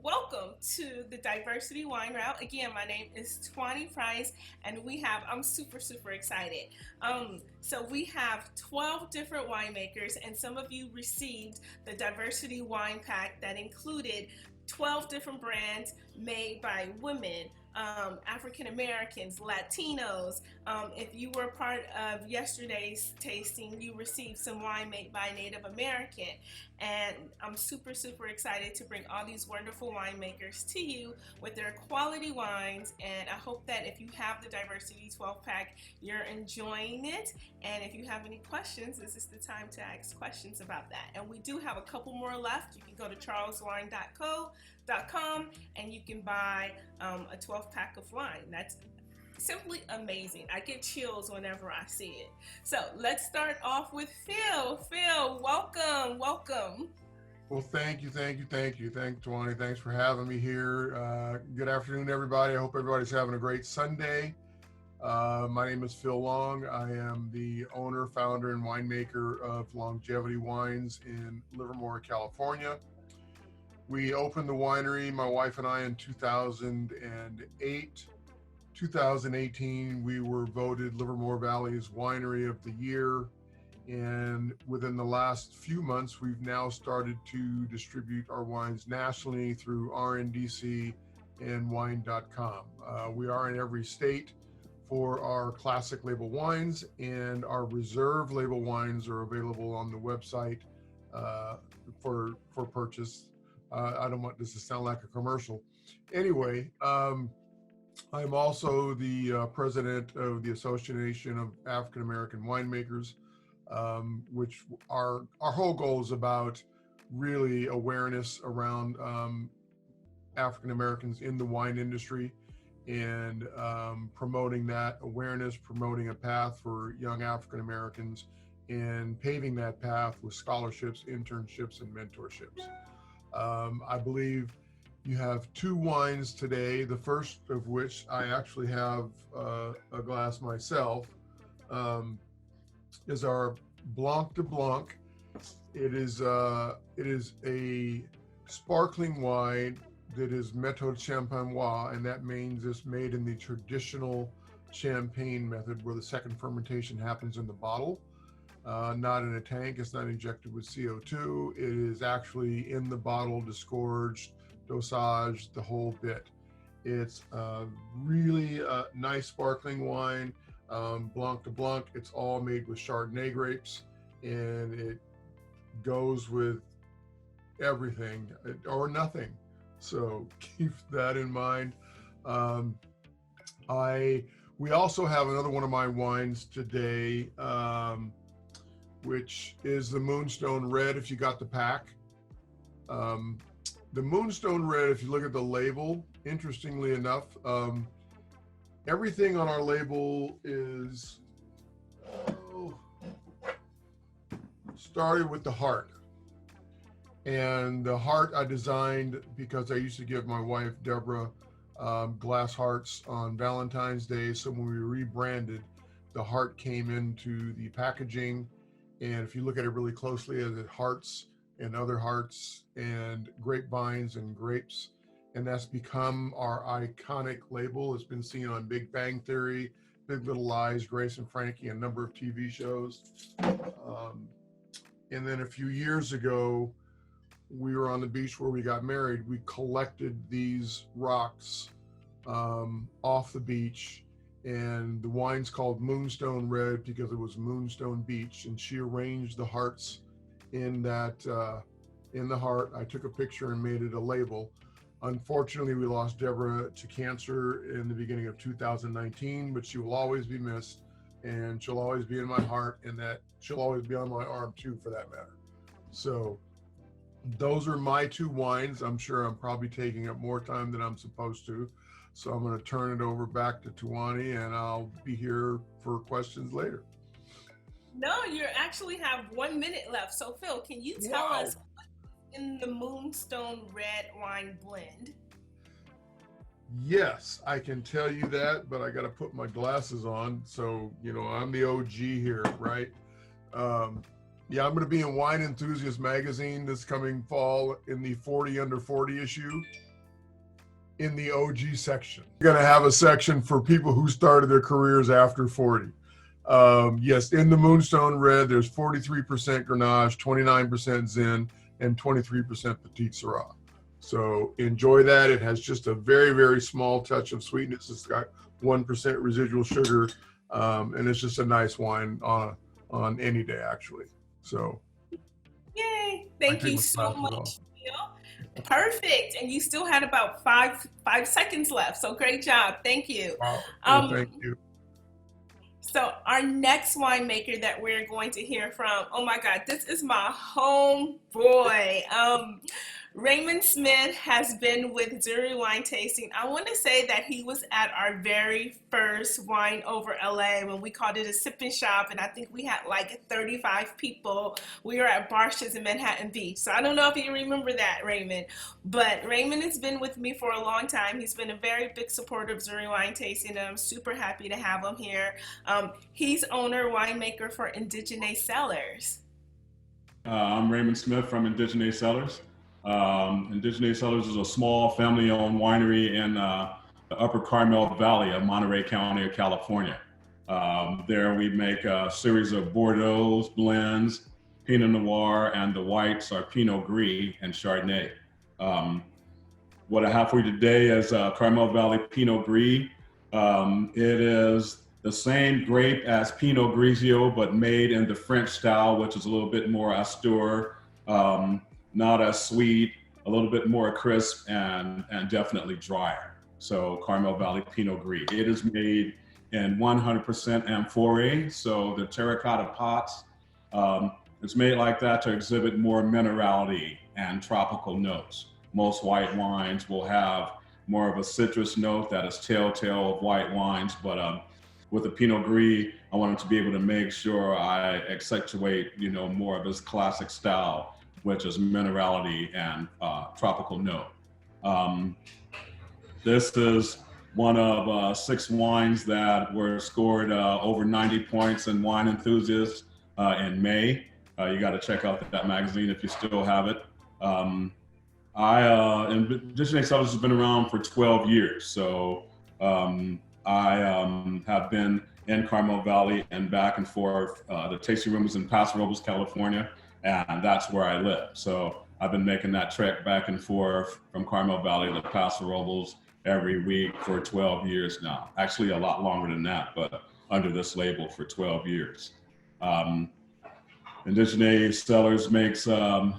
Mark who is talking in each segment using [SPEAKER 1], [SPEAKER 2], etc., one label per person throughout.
[SPEAKER 1] Welcome to the Diversity Wine Route. Again, my name is Tuanni Price, and I'm super excited. So we have 12 different winemakers, and some of you received the Diversity Wine Pack that included 12 different brands made by women, African Americans, Latinos. If you were part of yesterday's tasting, you received some wine made by Native American. And I'm super excited to bring all these wonderful winemakers to you with their quality wines. And I hope that if you have the Diversity 12 pack, you're enjoying it. And if you have any questions, this is the time to ask questions about that. And we do have a couple more left. You can go to charleswine.com and you can buy a 12 pack of wine. That's simply amazing. I get chills whenever I see it. So let's start off with Phil. Phil, welcome.
[SPEAKER 2] Well, thank you, Tuanni. Thanks for having me here. Good afternoon, everybody. I hope everybody's having a great Sunday. My name is Phil Long. I am the owner, founder, and winemaker of Longevity Wines in Livermore, California. We opened the winery, my wife and I, in 2008. 2018, we were voted Livermore Valley's Winery of the Year. And within the last few months, we've now started to distribute our wines nationally through RNDC and wine.com. We are in every state for our classic label wines, and our reserve label wines are available on the website for purchase. I don't want this to sound like a commercial. Anyway, I'm also the president of the Association of African American Winemakers, which our whole goal is about really awareness around African Americans in the wine industry, and promoting that awareness, promoting a path for young African Americans, and paving that path with scholarships, internships, and mentorships. I believe you have two wines today, the first of which I actually have a glass myself, is our Blanc de Blanc. It is a sparkling wine that is méthode champenoise, and that means it's made in the traditional champagne method, where the second fermentation happens in the bottle, not in a tank. It's not injected with CO2. It is actually in the bottle, disgorged, dosage, the whole bit. It's really a nice sparkling wine. Blanc de Blanc, it's all made with chardonnay grapes, and it goes with everything or nothing. So keep that in mind. We also have another one of my wines today, which is the Moonstone Red, if you got the pack. The Moonstone Red, if you look at the label, interestingly enough, everything on our label is started with the heart. And the heart I designed because I used to give my wife, Deborah, glass hearts on Valentine's Day. So when we rebranded, the heart came into the packaging. And if you look at it really closely, it has hearts and other hearts and grapevines and grapes. And that's become our iconic label. It's been seen on Big Bang Theory, Big Little Lies, Grace and Frankie, a number of TV shows. And then a few years ago, we were on the beach where we got married. We collected these rocks off the beach, and the wine's called Moonstone Red because it was Moonstone Beach, and she arranged the hearts in that in the heart. I took a picture and made it a label. Unfortunately, we lost Deborah to cancer in the beginning of 2019, but she will always be missed, and she'll always be in my heart, and that she'll always be on my arm too, for that matter. So those are my two wines. I'm sure I'm probably taking up more time than I'm supposed to. So I'm going to turn it over back to Tuanni, and I'll be here for questions later.
[SPEAKER 1] No, you actually have 1 minute left. So Phil, can you tell us in the Moonstone Red wine blend?
[SPEAKER 2] Yes, I can tell you that, but I got to put my glasses on. So, I'm the OG here, right? Yeah, I'm going to be in Wine Enthusiast magazine this coming fall in the 40 under 40 issue in the OG section. We're going to have a section for people who started their careers after 40. Yes, in the Moonstone Red, there's 43% Grenache, 29% Zin, and 23% Petite Syrah. So enjoy that. It has just a very, very small touch of sweetness. It's got 1% residual sugar, and it's just a nice wine on any day, actually. So,
[SPEAKER 1] Yay!
[SPEAKER 2] I
[SPEAKER 1] Thank
[SPEAKER 2] take
[SPEAKER 1] you
[SPEAKER 2] my
[SPEAKER 1] so
[SPEAKER 2] glasses off.
[SPEAKER 1] much, Phil. Perfect. And you still had about five seconds left. So great job. Thank you.
[SPEAKER 2] Wow. Well,
[SPEAKER 1] Um,
[SPEAKER 2] thank you.
[SPEAKER 1] So our next winemaker that we're going to hear from, oh my God, this is my homeboy. Raymond Smith has been with Zuri Wine Tasting. I want to say that he was at our very first Wine Over LA when we called it a sipping shop, and I think we had like 35 people. We were at Barsh's in Manhattan Beach. So I don't know if you remember that, Raymond. But Raymond has been with me for a long time. He's been a very big supporter of Zuri Wine Tasting, and I'm super happy to have him here. He's owner, winemaker for Indigenous Cellars.
[SPEAKER 3] I'm Raymond Smith from Indigenous Cellars. Indigenous Cellars is a small family-owned winery in the Upper Carmel Valley of Monterey County of California. There we make a series of Bordeaux blends, Pinot Noir, and the whites are Pinot Gris and Chardonnay. What I have for you today is Carmel Valley Pinot Gris. It is the same grape as Pinot Grigio, but made in the French style, which is a little bit more austere, not as sweet, a little bit more crisp, and definitely drier. So Carmel Valley Pinot Gris. It is made in 100% amphora, so the terracotta pots. It's made like that to exhibit more minerality and tropical notes. Most white wines will have more of a citrus note that is telltale of white wines, but with the Pinot Gris, I wanted to be able to make sure I accentuate, more of this classic style, which is minerality and tropical note. This is one of 6 wines that were scored over 90 points in Wine Enthusiast in May. You got to check out that magazine if you still have it. Indigenous Cellars has been around for 12 years, so I have been in Carmel Valley and back and forth. The tasting room is in Paso Robles, California, and that's where I live. So I've been making that trek back and forth from Carmel Valley to Paso Robles every week for 12 years now. Actually, a lot longer than that, but under this label for 12 years. Indigenous Cellars makes a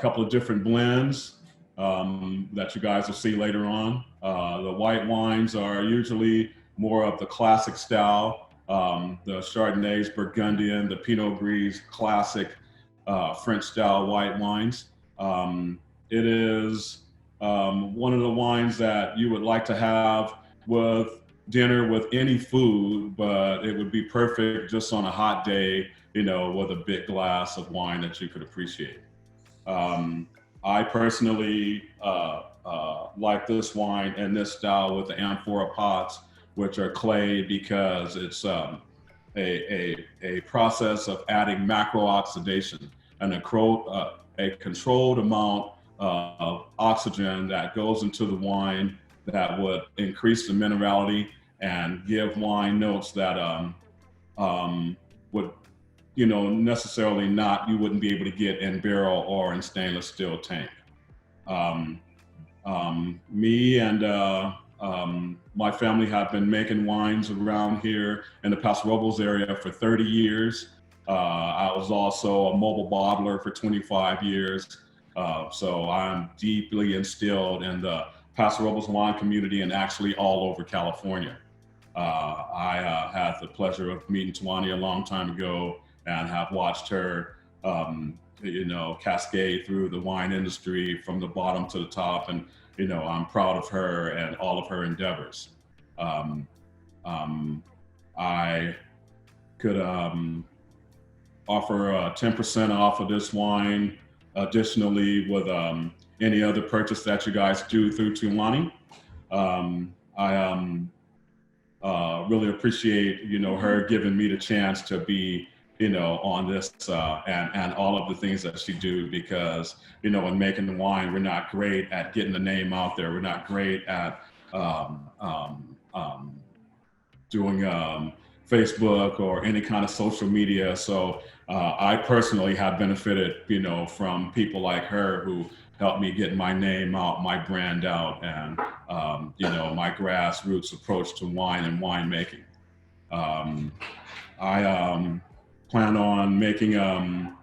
[SPEAKER 3] couple of different blends that you guys will see later on. The white wines are usually more of the classic style. The Chardonnays, Burgundian, the Pinot Gris, classic French style white wines. It is one of the wines that you would like to have with dinner with any food, but it would be perfect just on a hot day, with a big glass of wine that you could appreciate. I personally like this wine and this style with the amphora pots, which are clay, because it's a process of adding macro oxidation and a controlled amount of oxygen that goes into the wine that would increase the minerality and give wine notes that would necessarily you wouldn't be able to get in barrel or in stainless steel tank. Me and my family have been making wines around here in the Paso Robles area for 30 years. I was also a mobile bottler for 25 years. So I'm deeply instilled in the Paso Robles wine community and actually all over California. I had the pleasure of meeting Tuanni a long time ago and have watched her, cascade through the wine industry from the bottom to the top. And, I'm proud of her and all of her endeavors. I could offer 10% off of this wine additionally with any other purchase that you guys do through Tuanni. I really appreciate, her giving me the chance to be on this and all of the things that she do, because, in making wine, we're not great at getting the name out there. We're not great at doing Facebook or any kind of social media. So I personally have benefited, from people like her who helped me get my name out, my brand out, and, my grassroots approach to wine and winemaking. I plan on making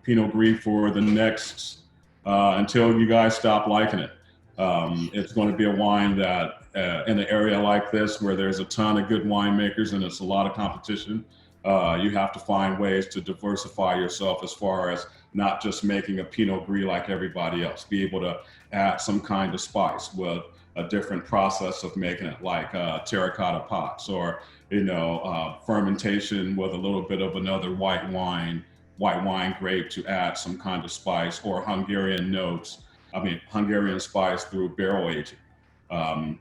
[SPEAKER 3] Pinot Gris for the next, until you guys stop liking it. It's going to be a wine that in an area like this where there's a ton of good winemakers and it's a lot of competition, you have to find ways to diversify yourself as far as not just making a Pinot Gris like everybody else. Be able to add some kind of spice with a different process of making it, like terracotta pots, or fermentation with a little bit of another white wine grape to add some kind of spice, or Hungarian spice through barrel aging. I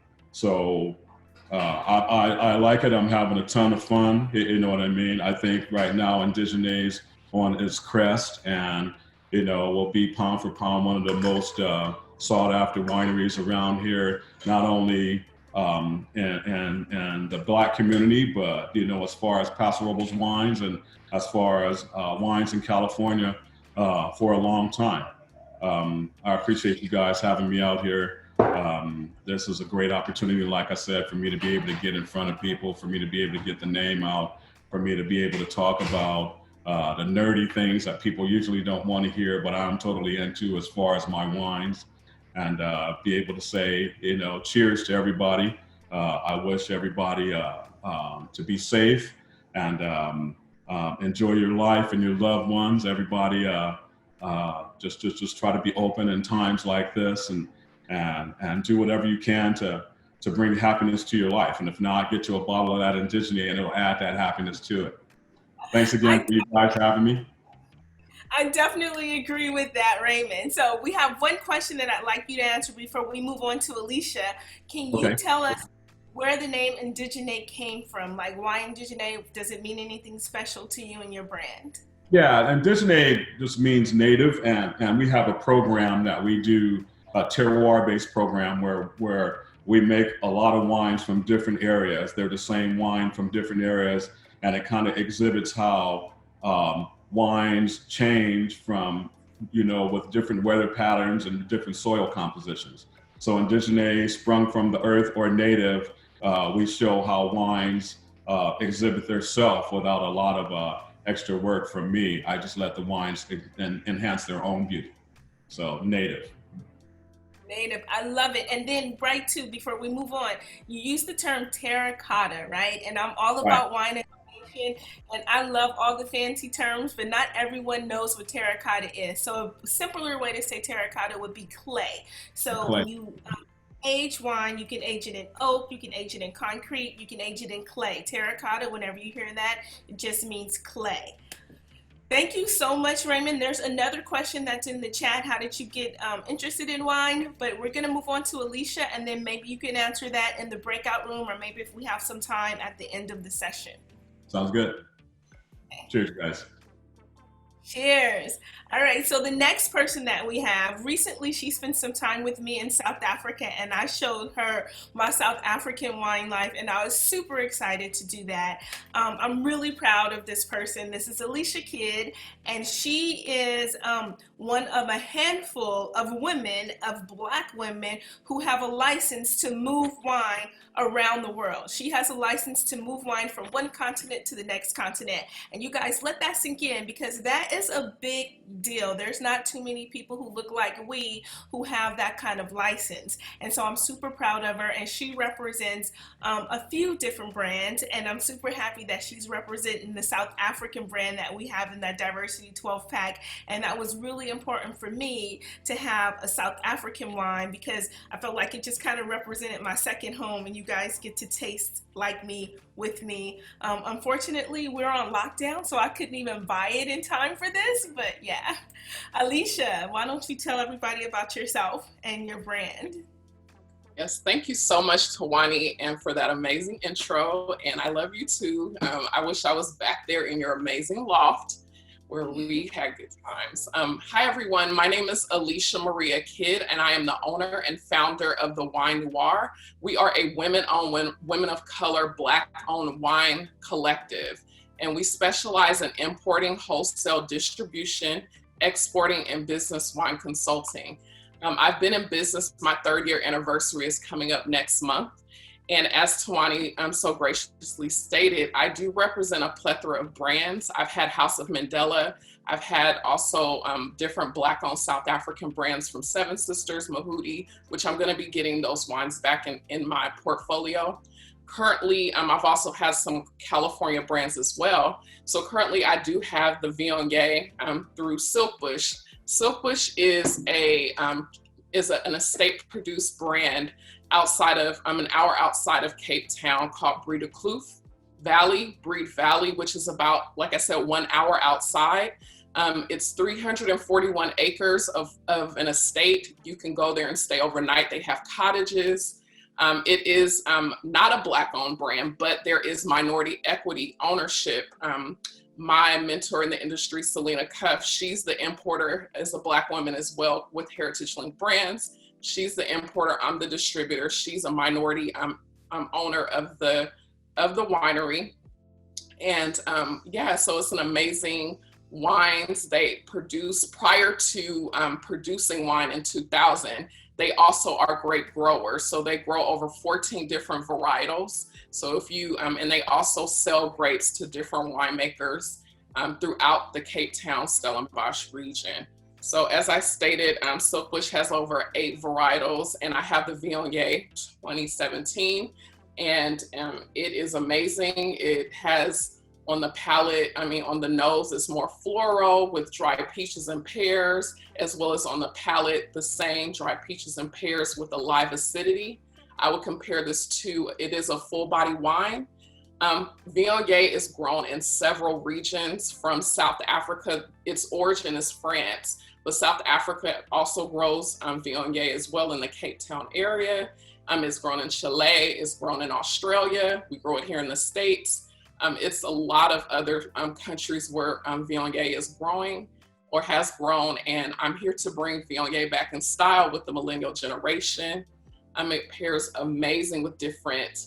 [SPEAKER 3] like it. I'm having a ton of fun. You know what I mean? I think right now Indigenais on its crest, and will be pound for pound one of the most sought after wineries around here, not only in the Black community, but as far as Paso Robles wines and as far as wines in California for a long time. I appreciate you guys having me out here. This is a great opportunity, like I said, for me to be able to get in front of people, for me to be able to get the name out, for me to be able to talk about the nerdy things that people usually don't want to hear, but I'm totally into as far as my wines, and be able to say, cheers to everybody. I wish everybody to be safe and enjoy your life and your loved ones. Everybody just try to be open in times like this, and do whatever you can to bring happiness to your life. And if not, get you a bottle of that Indigenous and it'll add that happiness to it. Thanks again for you guys having me.
[SPEAKER 1] I definitely agree with that, Raymond. So we have one question that I'd like you to answer before we move on to Alicia. Can you tell us where the name Indigenous came from? Like, why Indigenous? Does it mean anything special to you and your brand?
[SPEAKER 3] Yeah, Indigenous just means native, and we have a program that we do, a terroir-based program where we make a lot of wines from different areas. They're the same wine from different areas, and it kind of exhibits how wines change from, with different weather patterns and different soil compositions. So Indigenous, sprung from the earth, or native, we show how wines exhibit their self without a lot of extra work from me. I just let the wines enhance their own beauty. So native.
[SPEAKER 1] Native, I love it. And then, right too, before we move on, you use the term terracotta, right? And I'm all about wine education, and I love all the fancy terms, but not everyone knows what terracotta is. So a simpler way to say terracotta would be clay. So when you age wine, you can age it in oak, you can age it in concrete, you can age it in clay. Terracotta, whenever you hear that, it just means clay. Thank you so much, Raymond. There's another question that's in the chat. How did you get interested in wine? But we're going to move on to Alicia, and then maybe you can answer that in the breakout room, or maybe if we have some time at the end of the session.
[SPEAKER 3] Sounds good. Okay. Cheers, guys.
[SPEAKER 1] Cheers. All right, so the next person that we have, recently she spent some time with me in South Africa, and I showed her my South African wine life, and I was super excited to do that. I'm really proud of this person. This is Alicia Kidd, and she is one of a handful of women, of Black women, who have a license to move wine around the world. She has a license to move wine from one continent to the next continent. And you guys, let that sink in, because that is a big deal. There's not too many people who look like we who have that kind of license. And so I'm super proud of her, and she represents a few different brands, and I'm super happy that she's representing the South African brand that we have in that Diversity 12 pack. And that was really important for me to have a South African wine, because I felt like it just kind of represented my second home, and you guys get to taste like me, with me. Unfortunately, we're on lockdown, so I couldn't even buy it in time for this, but yeah. Alicia, why don't you tell everybody about yourself and your brand?
[SPEAKER 4] Yes, thank you so much, Tuanni, and for that amazing intro, and I love you too. I wish I was back there in your amazing loft. where we had good times. Hi, everyone. My name is Alicia Maria Kidd, and I am the owner and founder of the Wine Noir. We are a women-owned, women of color, Black-owned wine collective, and we specialize in importing, wholesale distribution, exporting, and business wine consulting. I've been in business, my 3rd-year anniversary is coming up next month. And as Tuanni so graciously stated, I do represent a plethora of brands. I've had House of Mandela. I've had also different Black-owned South African brands from Seven Sisters, Mahudi, which I'm going to be getting those wines back in my portfolio. Currently, I've also had some California brands as well. So currently I do have the Viognier through Silkbush. Silkbush is an estate-produced brand outside of, an hour outside of Cape Town called Breed Valley, which is about, like I said, 1 hour outside. It's 341 acres of an estate. You can go there and stay overnight. They have cottages. It is not a Black-owned brand, but there is minority equity ownership. My mentor in the industry, Selena Cuff, she's the importer as a Black woman as well with Heritage Link Brands. She's the importer, I'm the distributor. She's a minority owner of the winery. And so it's an amazing wines they produce. Prior to producing wine in 2000, they also are great growers. So they grow over 14 different varietals. So if you, and they also sell grapes to different winemakers throughout the Cape Town, Stellenbosch region. So as I stated, Silkbush has over 8 varietals, and I have the Viognier 2017, and it is amazing. It has on the palate, on the nose, it's more floral with dry peaches and pears, as well as on the palate, the same dry peaches and pears with a live acidity. I would compare this to, it is a full body wine. Viognier is grown in several regions from South Africa. Its origin is France, but South Africa also grows Viognier as well in the Cape Town area. It's grown in Chile, it's grown in Australia. We grow it here in the States. It's a lot of other countries where Viognier is growing or has grown, and I'm here to bring Viognier back in style with the millennial generation. It pairs amazing with different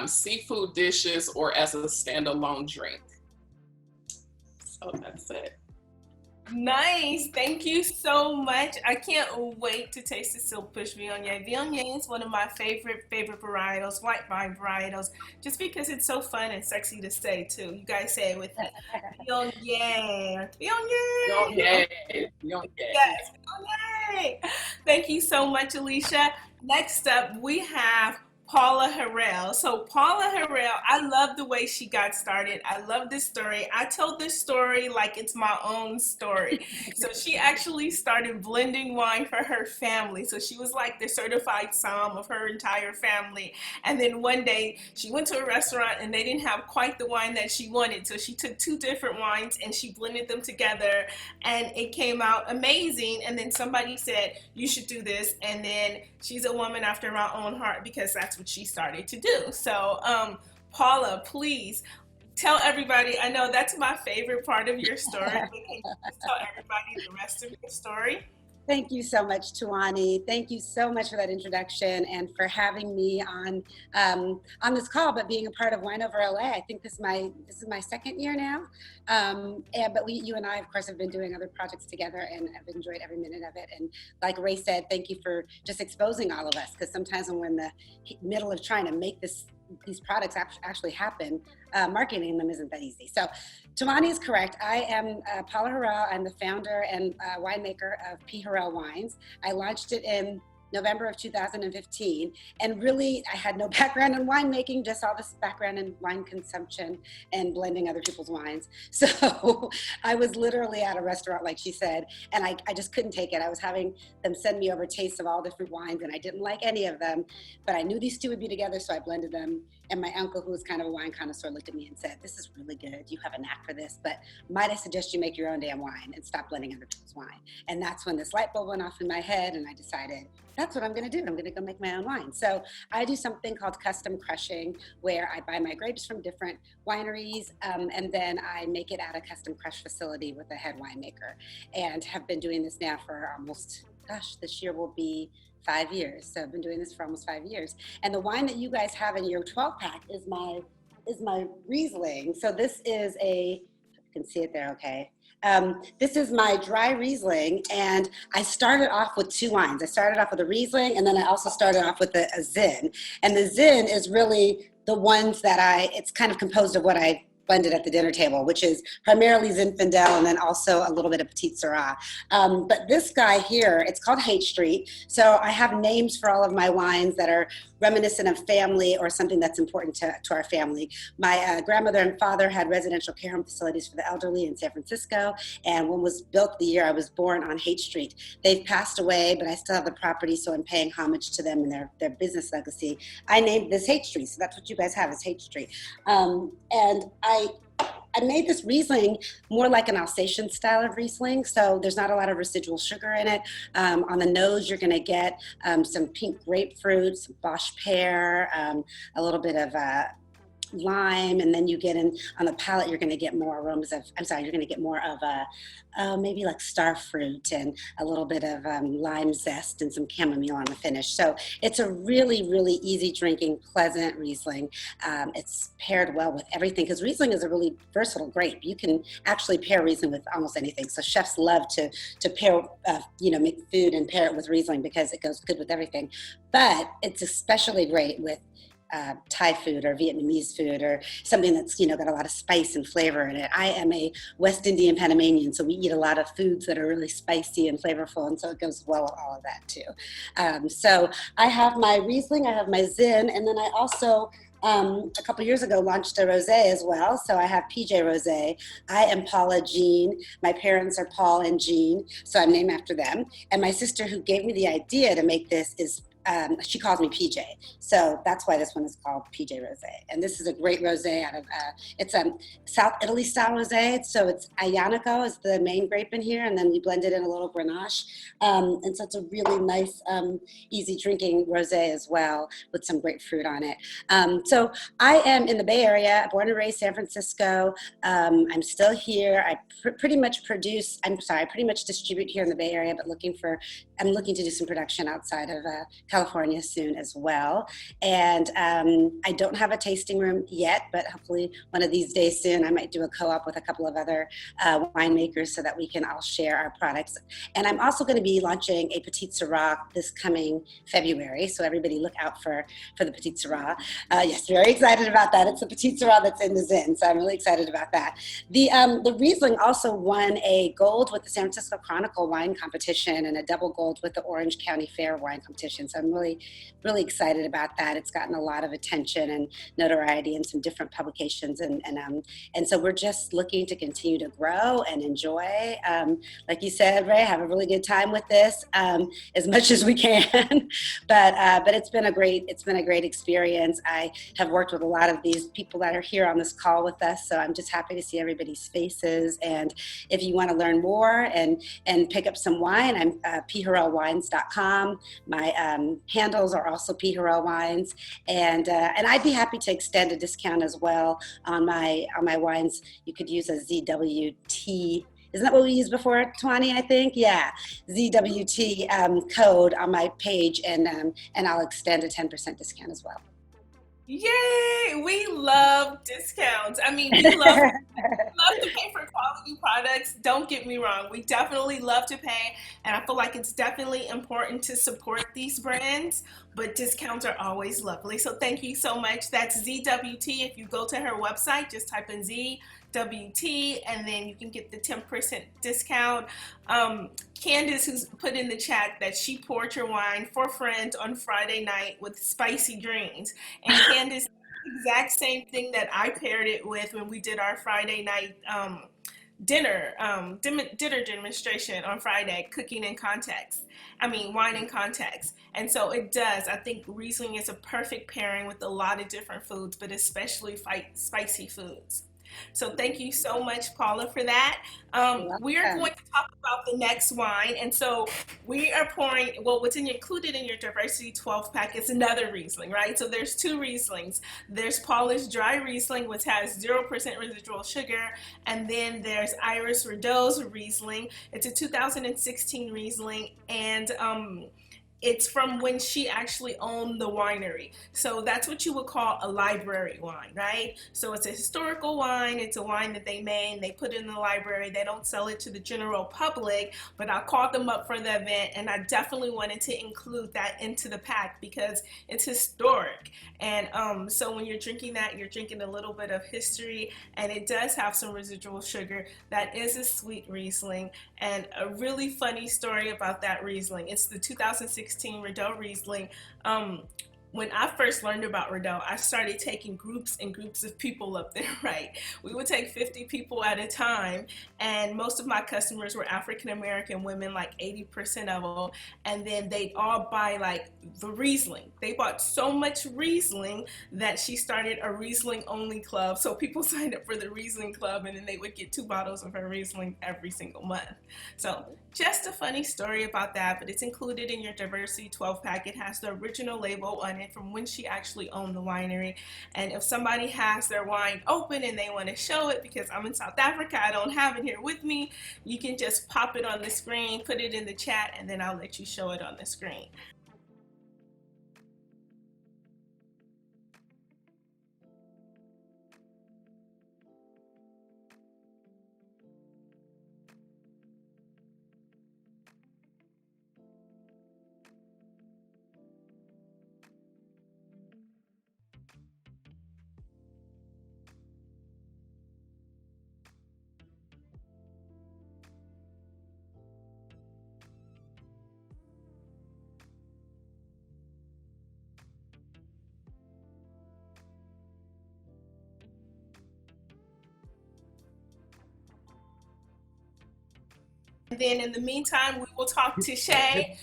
[SPEAKER 4] seafood dishes or as a standalone drink. So that's it.
[SPEAKER 1] Nice. Thank you so much. I can't wait to taste the Silkbush Viognier. Viognier is one of my favorite varietals, white vine varietals, just because it's so fun and sexy to say too. You guys say it with me. Viognier. Viognier.
[SPEAKER 4] Viognier.
[SPEAKER 1] Yes. Viognier. Thank you so much, Alicia. Next up, we have Paula Harrell. So Paula Harrell, I love the way she got started. I love this story. I told this story like it's my own story. So she actually started blending wine for her family. So she was like the certified somm of her entire family. And then one day she went to a restaurant and they didn't have quite the wine that she wanted. So she took 2 different wines and she blended them together and it came out amazing. And then somebody said, you should do this. And then she's a woman after my own heart because that's what she started to do. So Paula, please tell everybody, I know that's my favorite part of your story, but can you just tell everybody the rest of your story?
[SPEAKER 5] Thank you so much, Tuanni. Thank you so much for that introduction and for having me on this call, but being a part of Wine Over LA. I think this is my 2nd year now. But you and I, of course, have been doing other projects together and I've enjoyed every minute of it. And like Ray said, thank you for just exposing all of us, because sometimes when we're in the middle of trying to make these products actually happen, marketing them isn't that easy. So Tuanni is correct. I am Paula Harrell. I'm the founder and winemaker of P. Harrell Wines. I launched it in November of 2015. And really, I had no background in winemaking, just all this background in wine consumption and blending other people's wines. So I was literally at a restaurant, like she said, and I just couldn't take it. I was having them send me over tastes of all different wines, and I didn't like any of them, but I knew these two would be together, so I blended them And my uncle, who was kind of a wine connoisseur, looked at me and said, "This is really good. You have a knack for this, but might I suggest you make your own damn wine and stop blending other people's wine?" And that's when this light bulb went off in my head, and I decided, that's what I'm going to do. I'm going to go make my own wine. So I do something called custom crushing, where I buy my grapes from different wineries, and then I make it at a custom crush facility with a head winemaker, and have been doing this now for almost, gosh, this year will be 5 years. So I've been doing this for almost 5 years. And the wine that you guys have in your 12 pack is my Riesling. So this is you can see it there, okay. This is my dry Riesling, and I started off with two wines. I started off with a Riesling, and then I also started off with a Zin. And the Zin is really the ones that it's kind of composed of what I blended at the dinner table, which is primarily Zinfandel and then also a little bit of Petite Sirah. But this guy here, it's called Hate Street. So I have names for all of my wines that are reminiscent of family or something that's important to our family. My grandmother and father had residential care home facilities for the elderly in San Francisco, and one was built the year I was born on Hate Street. They've passed away, but I still have the property, so I'm paying homage to them and their business legacy. I named this Hate Street, so that's what you guys have, is Hate Street. And I made this Riesling more like an Alsatian style of Riesling, so there's not a lot of residual sugar in it. On the nose, you're going to get some pink grapefruit, some Bosch pear, a little bit of lime, and then you get in on the palate, you're going to get more aromas of, you're going to get more of maybe like star fruit and a little bit of lime zest and some chamomile on the finish. So it's a really, really easy drinking, pleasant Riesling. It's paired well with everything, because Riesling is a really versatile grape. You can actually pair Riesling with almost anything. So chefs love to pair, make food and pair it with Riesling because it goes good with everything. But it's especially great with Thai food or Vietnamese food or something that's, got a lot of spice and flavor in it. I am a West Indian Panamanian, so we eat a lot of foods that are really spicy and flavorful, and so it goes well with all of that too. So I have my Riesling, I have my Zin, and then I also a couple years ago launched a rosé as well. So I have PJ Rosé. I am Paula Jean. My parents are Paul and Jean, so I'm named after them. And my sister, who gave me the idea to make this, is she calls me PJ. So that's why this one is called PJ Rosé. And this is a great rosé out of, it's a South Italy style rosé. So it's Aglianico is the main grape in here. And then we blended in a little Grenache. And so it's a really nice, easy drinking rosé as well with some grapefruit on it. So I am in the Bay Area, born and raised San Francisco. I'm still here. I pretty much distribute here in the Bay Area, but I'm looking to do some production outside of California soon as well. And I don't have a tasting room yet, but hopefully one of these days soon, I might do a co-op with a couple of other winemakers so that we can all share our products. And I'm also going to be launching a Petite Sirah this coming February. So everybody look out for the Petite Sirah. Yes, very excited about that. It's the Petite Sirah that's in the Zin. So I'm really excited about that. The Riesling also won a gold with the San Francisco Chronicle wine competition and a double gold with the Orange County Fair wine competition. So I'm really, really excited about that. It's gotten a lot of attention and notoriety in some different publications. And so we're just looking to continue to grow and enjoy. Like you said, Ray, have a really good time with this as much as we can. But it's been a great experience. I have worked with a lot of these people that are here on this call with us. So I'm just happy to see everybody's faces. And if you want to learn more and pick up some wine, I'm phurellwines.com. My handles are also phurellwines, and I'd be happy to extend a discount as well on my wines. You could use a ZWT. Isn't that what we used before, Tuanni, I think? Yeah, ZWT code on my page, and I'll extend a 10% discount as well.
[SPEAKER 1] Yay! We love discounts. I mean, we love to pay for quality products. Don't get me wrong. We definitely love to pay, and I feel like it's definitely important to support these brands, but discounts are always lovely. So thank you so much. That's ZWT. If you go to her website, just type in ZWT, and then you can get the 10% discount. Candace, who's put in the chat that she poured your wine for friends on Friday night with spicy greens. And Candace, exact same thing that I paired it with when we did our Friday night dinner demonstration on Friday, cooking in context. I mean, wine in context. And so it does. I think Riesling is a perfect pairing with a lot of different foods, but especially spicy foods. So thank you so much, Paula, for that. We are going to talk about the next wine. And so we are pouring, well, what's included in your Diversity 12 pack is another Riesling, right? So there's two Rieslings. There's Paula's Dry Riesling, which has 0% residual sugar. And then there's Iris Rideau's Riesling. It's a 2016 Riesling. And it's from when she actually owned the winery. So that's what you would call a library wine, right? So it's a historical wine. It's a wine that they made. They put it in the library. They don't sell it to the general public, but I called them up for the event, and I definitely wanted to include that into the pack because it's historic. And so when you're drinking that, you're drinking a little bit of history, and it does have some residual sugar. That is a sweet Riesling. And a really funny story about that Riesling. It's the 2016 Rideau Riesling. When I first learned about Rideau, I started taking groups and groups of people up there, right? We would take 50 people at a time, and most of my customers were African American women, like 80% of them, and then they'd all buy like the Riesling. They bought so much Riesling that she started a Riesling only club. So people signed up for the Riesling club, and then they would get 2 bottles of her Riesling every single month. So just a funny story about that, but it's included in your Diversity 12 pack. It has the original label on it from when she actually owned the winery. And if somebody has their wine open and they want to show it, because I'm in South Africa, I don't have it here with me, you can just pop it on the screen, put it in the chat, and then I'll let you show it on the screen. And then in the meantime, we will talk to Shay.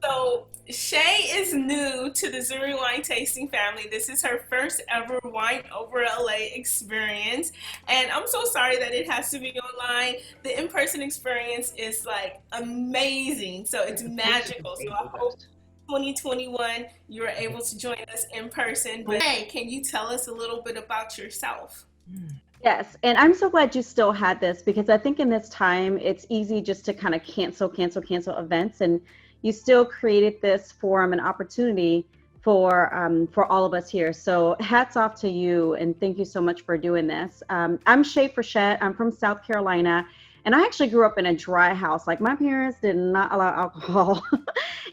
[SPEAKER 1] So Shay is new to the Zuri Wine Tasting family. This is her first ever Wine Over LA experience. And I'm so sorry that it has to be online. The in-person experience is like amazing. So it's magical. So I hope 2021 you are able to join us in person. But hey, can you tell us a little bit about yourself?
[SPEAKER 6] Yes, and I'm so glad you still had this because I think in this time it's easy just to kind of cancel events, and you still created this forum and opportunity for all of us here. So hats off to you, and thank you so much for doing this. I'm Shay Frechette. I'm from South Carolina, and I actually grew up in a dry house. Like my parents did not allow alcohol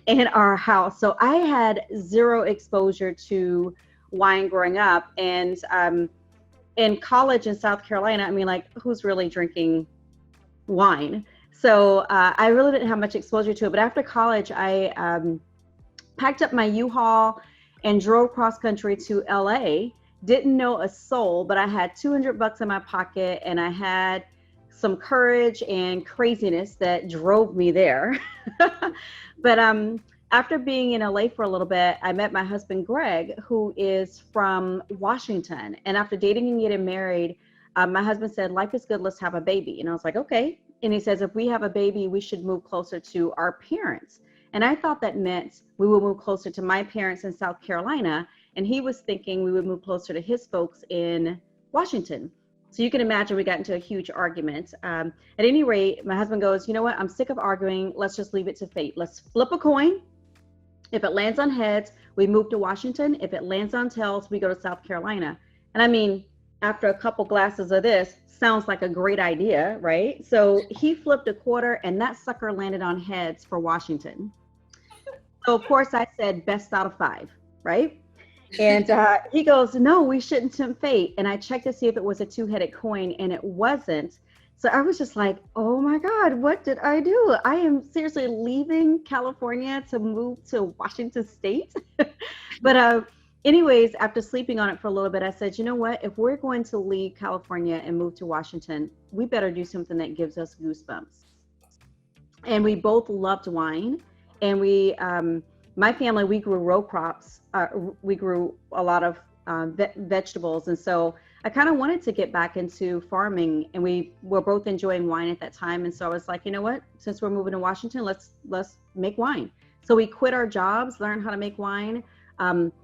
[SPEAKER 6] in our house, so I had zero exposure to wine growing up, and in college in South Carolina, I mean, like, who's really drinking wine? So I really didn't have much exposure to it. But after college, I packed up my U-Haul and drove cross country to LA. Didn't know a soul, but I had $200 in my pocket, and I had some courage and craziness that drove me there. But after being in LA for a little bit, I met my husband, Greg, who is from Washington. And after dating and getting married, my husband said, life is good, let's have a baby. And I was like, okay. And he says, if we have a baby, we should move closer to our parents. And I thought that meant we would move closer to my parents in South Carolina. And he was thinking we would move closer to his folks in Washington. So you can imagine we got into a huge argument. At any rate, my husband goes, you know what? I'm sick of arguing. Let's just leave it to fate. Let's flip a coin. If it lands on heads, we move to Washington. If it lands on tails, we go to South Carolina. And I mean, after a couple glasses of this, sounds like a great idea, right? So he flipped a quarter, and that sucker landed on heads for Washington. So of course I said best out of 5, right? And he goes, no, we shouldn't tempt fate. And I checked to see if it was a 2-headed coin, and it wasn't. So I was just like, oh my God, what did I do? I am seriously leaving California to move to Washington State. But anyways, after sleeping on it for a little bit, I said, you know what? If we're going to leave California and move to Washington, we better do something that gives us goosebumps. And we both loved wine. And my family, we grew row crops. We grew a lot of vegetables. And so I kind of wanted to get back into farming, and we were both enjoying wine at that time. And so I was like, you know what? Since we're moving to Washington, let's make wine. So we quit our jobs, learned how to make wine.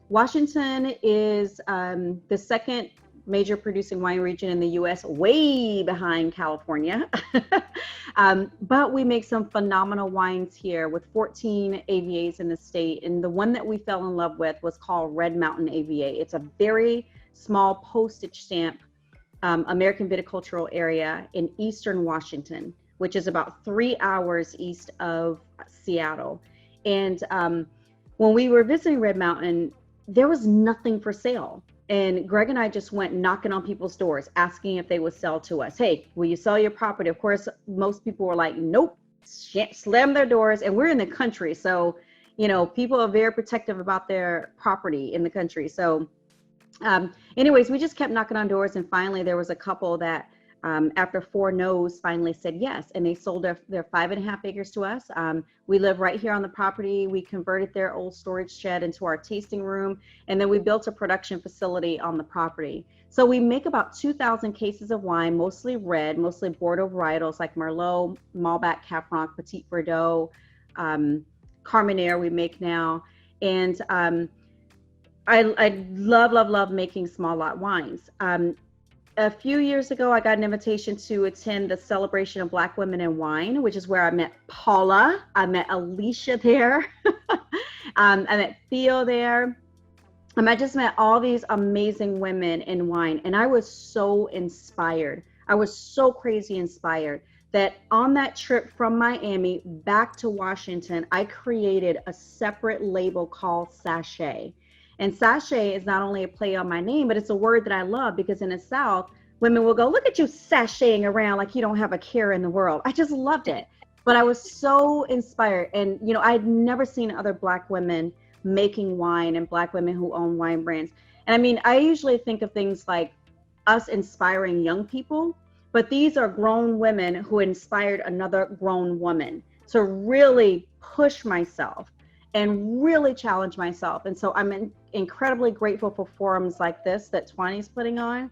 [SPEAKER 6] Washington is the second major producing wine region in the U.S., way behind California. But we make some phenomenal wines here with 14 AVAs in the state. And the one that we fell in love with was called Red Mountain AVA. It's a very small postage stamp American viticultural area in eastern Washington, which is about 3 hours east of Seattle. And when we were visiting Red Mountain, there was nothing for sale. And Greg and I just went knocking on people's doors, asking if they would sell to us. Hey, will you sell your property? Of course, most people were like, nope, slam their doors. And we're in the country. So, you know, people are very protective about their property in the country. So anyways, we just kept knocking on doors. And finally, there was a couple that after 4 no's finally said yes, and they sold their 5.5 acres to us. We live right here on the property. We converted their old storage shed into our tasting room, and then we built a production facility on the property. So we make about 2,000 cases of wine, mostly red, mostly Bordeaux varietals like Merlot, Malbec, Cab Franc, Petit Verdot, Carmenere we make now. And I love making small lot wines. A few years ago, I got an invitation to attend the Celebration of Black Women in Wine, which is where I met Paula. I met Alicia there. I met Theo there. I just met all these amazing women in wine. And I was so inspired. I was so crazy inspired that on that trip from Miami back to Washington, I created a separate label called Sachet. And sachet is not only a play on my name, but it's a word that I love, because in the South, women will go, look at you sashaying around like you don't have a care in the world. I just loved it. But I was so inspired. And, you know, I'd never seen other Black women making wine and Black women who own wine brands. And I mean, I usually think of things like us inspiring young people, but these are grown women who inspired another grown woman to really push myself and really challenge myself. And so I'm incredibly grateful for forums like this that Tuanni's putting on,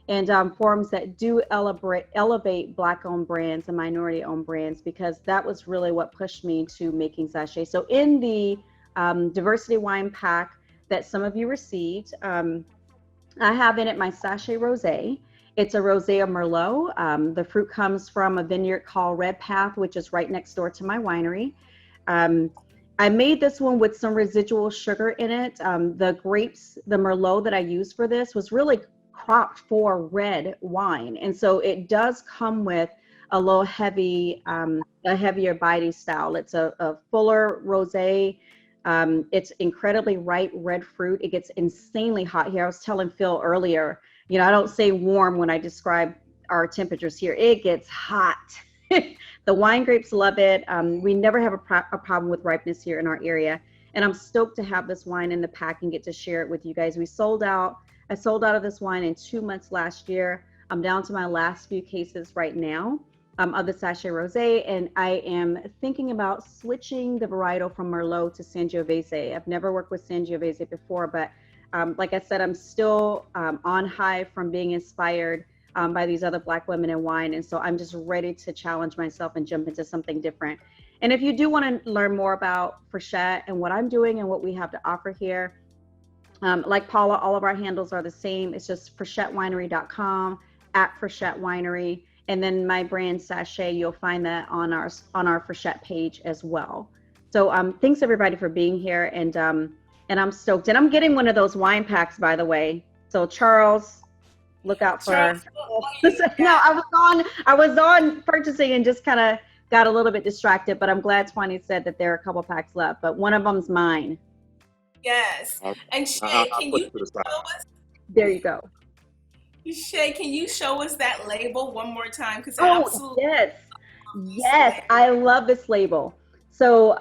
[SPEAKER 6] and forums that do elevate Black-owned brands and minority-owned brands, because that was really what pushed me to making Sachet. So in the diversity wine pack that some of you received, I have in it my Sachet Rosé. It's a Rosé of Merlot. The fruit comes from a vineyard called Red Path, which is right next door to my winery. I made this one with some residual sugar in it. The grapes, the Merlot that I used for this was really cropped for red wine. And so it does come with a little heavy, a heavier body style. It's a fuller rosé. It's incredibly ripe red fruit. It gets insanely hot here. I was telling Phil earlier, you know, I don't say warm when I describe our temperatures here. It gets hot. The wine grapes love it. We never have a problem with ripeness here in our area. And I'm stoked to have this wine in the pack and get to share it with you guys. I sold out of this wine in 2 months last year. I'm down to my last few cases right now of the Sachet Rosé. And I am thinking about switching the varietal from Merlot to Sangiovese. I've never worked with Sangiovese before, but like I said, I'm still on high from being inspired by these other Black women in wine. And so I'm just ready to challenge myself and jump into something different. And if you do want to learn more about Frechette and what I'm doing and what we have to offer here, like Paula, all of our handles are the same. It's just FrechetteWinery.com, @Frechette Winery. And then my brand Sachet, you'll find that on our Frechette page as well. So thanks everybody for being here. And I'm stoked. And I'm getting one of those wine packs, by the way. So Charles, look out for. No, I was on purchasing and just kind of got a little bit distracted, but I'm glad Tuanni said that there are a couple packs left, but one of them's mine.
[SPEAKER 1] Yes. And Shay, can you show us?
[SPEAKER 6] There you go.
[SPEAKER 1] Shay, can you show us that label one more time? Because
[SPEAKER 6] yes, I love this label. So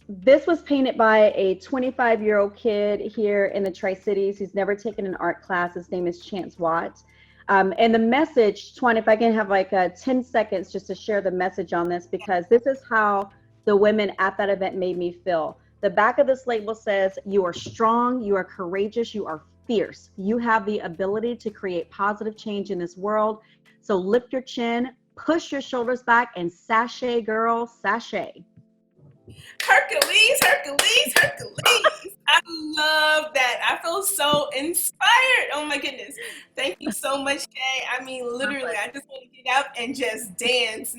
[SPEAKER 6] This was painted by a 25-year-old kid here in the Tri-Cities. He's never taken an art class. His name is Chance Watt. And the message, Tuan, if I can have like 10 seconds just to share the message on this, because this is how the women at that event made me feel. The back of this label says, you are strong, you are courageous, you are fierce. You have the ability to create positive change in this world. So lift your chin, push your shoulders back, and sashay, girl, sashay.
[SPEAKER 1] Hercules, Hercules, Hercules. I love that. I feel so inspired. Oh my goodness. Thank you so much, Kay. I mean, literally, I just want to get up and just dance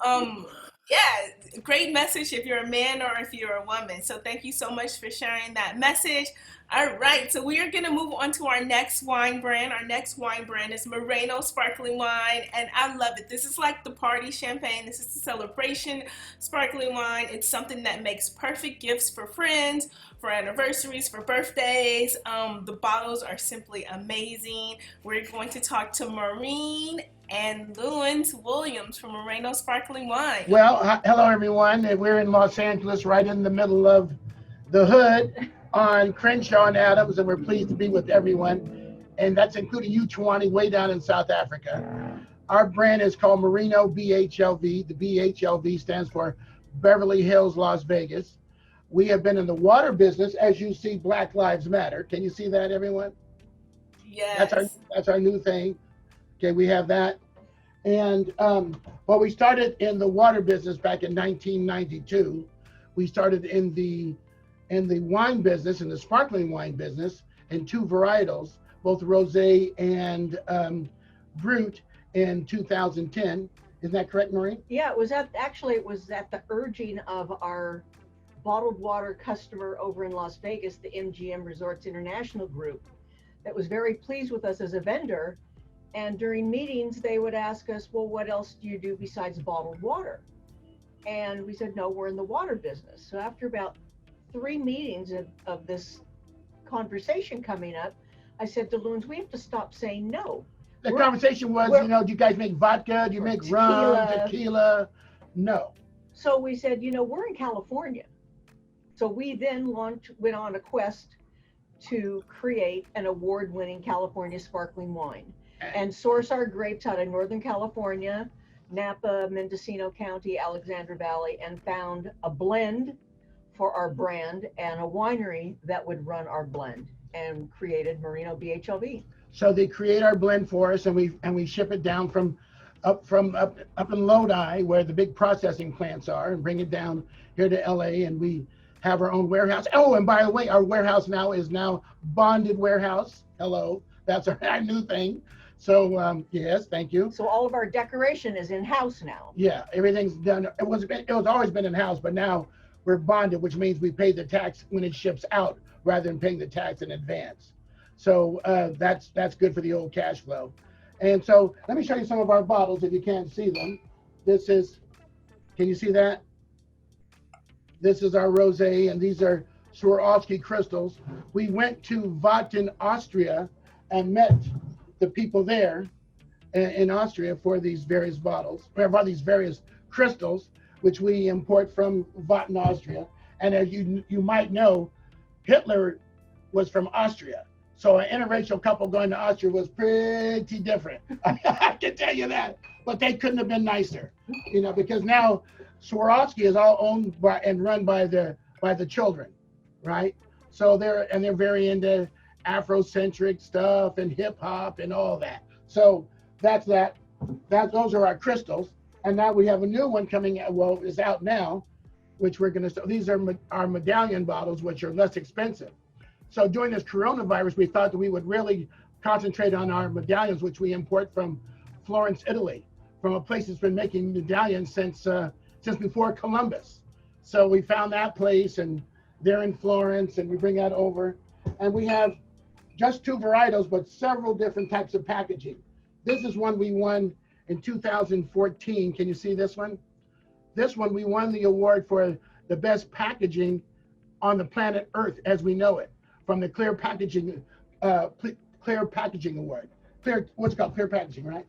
[SPEAKER 1] now. Yeah, great message if you're a man or if you're a woman. So thank you so much for sharing that message. All right, so we are going to move on to our next wine brand. Our next wine brand is Moreno Sparkling Wine, and I love it. This is like the party champagne. This is the celebration sparkling wine. It's something that makes perfect gifts for friends, for anniversaries, for birthdays. The bottles are simply amazing. We're going to talk to Maureen and Lewis Williams from Moreno Sparkling Wine.
[SPEAKER 7] Well, hello everyone. We're in Los Angeles, right in the middle of the hood on Crenshaw and Adams, and we're pleased to be with everyone. And that's including you, Tuanni, way down in South Africa. Our brand is called Moreno BHLV. The BHLV stands for Beverly Hills, Las Vegas. We have been in the water business, as you see, Black Lives Matter. Can you see that, everyone?
[SPEAKER 1] Yes.
[SPEAKER 7] That's our new thing. Okay, we have that. And well, we started in the water business back in 1992. We started in the wine business, in the sparkling wine business, in two varietals, both rosé and brut, in 2010. Isn't that correct, Maureen?
[SPEAKER 8] Yeah, it was at the urging of our bottled water customer over in Las Vegas, the MGM Resorts International Group, that was very pleased with us as a vendor. And during meetings, they would ask us, well, what else do you do besides bottled water? And we said, no, we're in the water business. So after about 3 meetings of this conversation coming up, I said to Loons, we have to stop saying no.
[SPEAKER 7] The conversation was, do you guys make vodka? Do you make rum, tequila? No.
[SPEAKER 8] So we said, we're in California. So we then went on a quest to create an award-winning California sparkling wine and source our grapes out of Northern California, Napa, Mendocino County, Alexander Valley, and found a blend for our brand and a winery that would run our blend, and created Moreno BHLV.
[SPEAKER 7] So they create our blend for us, and we ship it down from up in Lodi, where the big processing plants are, and bring it down here to LA, and we have our own warehouse. Oh, and by the way, our warehouse now is bonded warehouse. Hello, that's our new thing. So yes, thank you.
[SPEAKER 8] So all of our decoration is in-house now.
[SPEAKER 7] Yeah, everything's done. It was always been in-house, but now we're bonded, which means we pay the tax when it ships out rather than paying the tax in advance. So that's good for the old cash flow. And so let me show you some of our bottles if you can't see them. Can you see that? This is our rosé, and these are Swarovski crystals. We went to Vatten, Austria, and met the people there in Austria for these various bottles, for these various crystals, which we import from Vatten, Austria. And as you might know, Hitler was from Austria. So an interracial couple going to Austria was pretty different. I can tell you that. But they couldn't have been nicer, because now Swarovski is all owned by and run by the children, right? So they're very into Afrocentric stuff and hip hop and all that. So that's that. Those are our crystals. And now we have a new one coming out. Well, it's out now, which we're going to. These are our medallion bottles, which are less expensive. So during this coronavirus, we thought that we would really concentrate on our medallions, which we import from Florence, Italy, from a place that's been making medallions since before Columbus. So we found that place, and they're in Florence, and we bring that over. And we have just 2 varietals, but several different types of packaging. This is one we won in 2014. Can you see this one? This one, we won the award for the best packaging on the planet Earth as we know it, from the Clear Packaging Award. What's it called? Clear Packaging, right?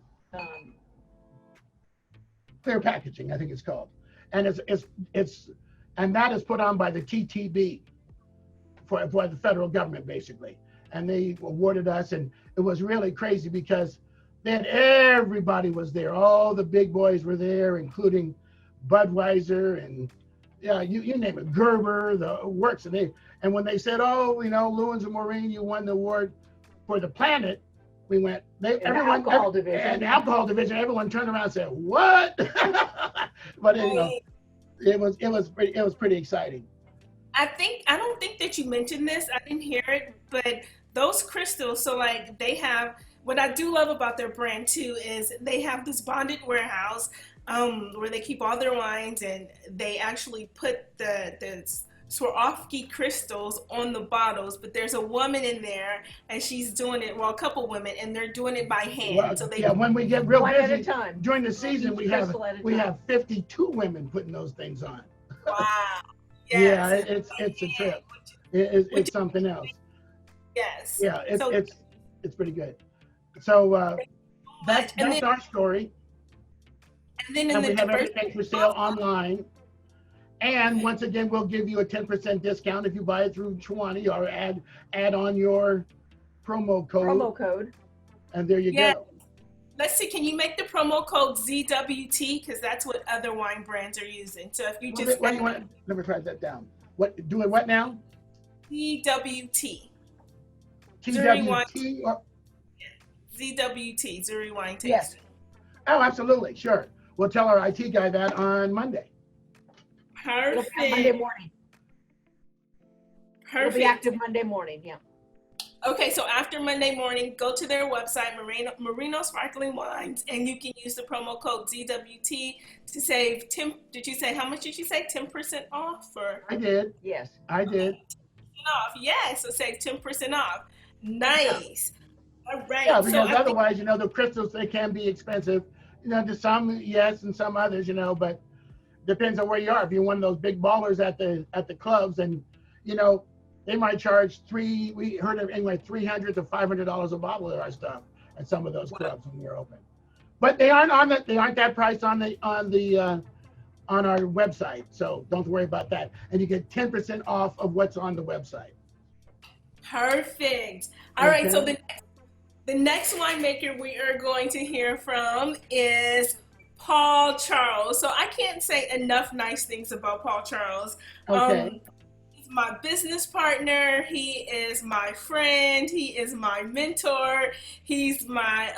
[SPEAKER 7] Clear Packaging, I think it's called. And and that is put on by the TTB for the federal government, basically. And they awarded us, and it was really crazy because then everybody was there. All the big boys were there, including Budweiser and you name it, Gerber, the works. And when they said, oh, Lewins and Maureen, you won the award for the planet, we went,
[SPEAKER 8] alcohol division.
[SPEAKER 7] Everyone turned around and said, what? But it was pretty exciting.
[SPEAKER 1] I don't think that you mentioned this. I didn't hear it, but those crystals, so like they have, what I do love about their brand too is they have this bonded warehouse where they keep all their wines, and they actually put the Swarovski crystals on the bottles, but there's a woman in there and she's doing it, well, a couple women, and they're doing it by hand.
[SPEAKER 7] Well,
[SPEAKER 1] so they
[SPEAKER 7] when we get real
[SPEAKER 8] one
[SPEAKER 7] busy
[SPEAKER 8] at a time.
[SPEAKER 7] during the season, we have 52 women putting those things on.
[SPEAKER 1] Wow.
[SPEAKER 7] Yes. Yeah, it's a trip. It's something else.
[SPEAKER 1] Yes.
[SPEAKER 7] Yeah, it's pretty good. So that's our story.
[SPEAKER 1] And then
[SPEAKER 7] we have everything for sale online. And once again, we'll give you a 10% discount if you buy it through Tuanni, or add on your promo code. And there you go.
[SPEAKER 1] Let's see, can you make the promo code ZWT? Because that's what other wine brands are using. So if you just...
[SPEAKER 7] Let me write that down. Doing what now?
[SPEAKER 1] ZWT.
[SPEAKER 7] TWT? Or...
[SPEAKER 1] ZWT, Zuri Wine Tasting.
[SPEAKER 7] Yes. Oh, absolutely. Sure. We'll tell our IT guy that on Monday.
[SPEAKER 1] Perfect.
[SPEAKER 8] Monday morning.
[SPEAKER 1] Perfect.
[SPEAKER 8] It'll be active Monday morning, yeah.
[SPEAKER 1] Okay, so after Monday morning, go to their website, Merino Sparkling Wines, and you can use the promo code ZWT to save 10. Did you say, how much did you say? 10% off? Or?
[SPEAKER 7] I did.
[SPEAKER 8] Yes.
[SPEAKER 7] I did.
[SPEAKER 1] Off. Yes, so save 10% off. Nice. Yeah. All right.
[SPEAKER 7] Yeah, because otherwise, the crystals, they can be expensive. To some, yes, and some others, but depends on where you are. If you're one of those big ballers at the clubs, and they might charge we heard of anyway $300 to $500 a bottle of our stuff at some of those clubs when you're open. But they aren't that price on our website, so don't worry about that. And you get 10% off of what's on the website.
[SPEAKER 1] Perfect. All right, so the next winemaker we are going to hear from is Paul Charles. So I can't say enough nice things about Paul Charles.
[SPEAKER 7] Okay.
[SPEAKER 1] He's my business partner. He is my friend. He is my mentor. He's my,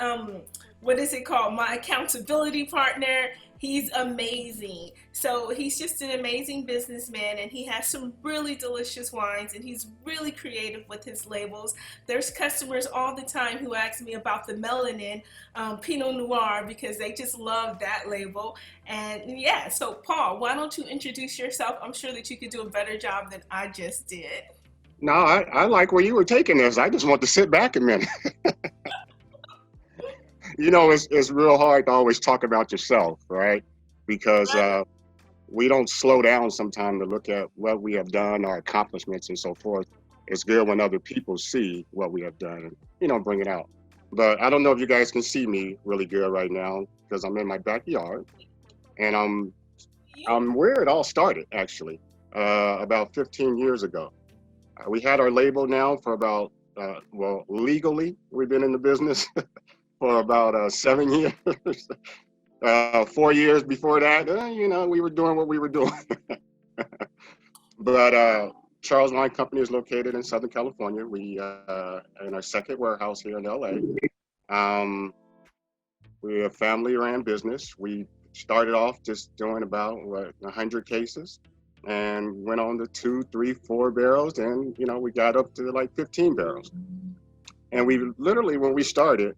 [SPEAKER 1] my accountability partner. He's amazing. So he's just an amazing businessman, and he has some really delicious wines, and he's really creative with his labels. There's customers all the time who ask me about the Melanin Pinot Noir because they just love that label. And yeah, so Paul, why don't you introduce yourself? I'm sure that you could do a better job than I just did.
[SPEAKER 9] No, I like where you were taking this. I just want to sit back a minute. It's real hard to always talk about yourself, right? Because we don't slow down sometimes to look at what we have done, our accomplishments and so forth. It's good when other people see what we have done and, bring it out. But I don't know if you guys can see me really good right now because I'm in my backyard. And I'm where it all started, actually, about 15 years ago. We had our label now for about, legally, we've been in the business for about 7 years. 4 years before that, we were doing what we were doing. But Charles Wine Company is located in Southern California. We in our second warehouse here in LA. We're a family-ran business. We started off just doing about 100 cases, and went on to 2, 3, 4 barrels, and we got up to like 15 barrels. And we literally, when we started,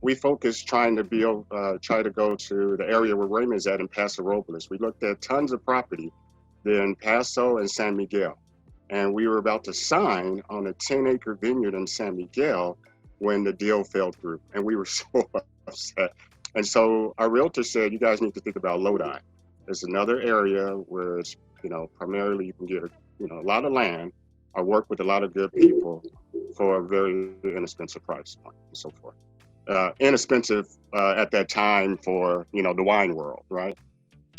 [SPEAKER 9] we focused trying to try to go to the area where Raymond's at in Paso Robles. We looked at tons of property in Paso and San Miguel. And we were about to sign on a 10-acre vineyard in San Miguel when the deal fell through. And we were so upset. And so our realtor said, you guys need to think about Lodi. It's another area where it's, primarily you can get a lot of land or work with a lot of good people for a very inexpensive price and so forth. Inexpensive at that time for, the wine world, right?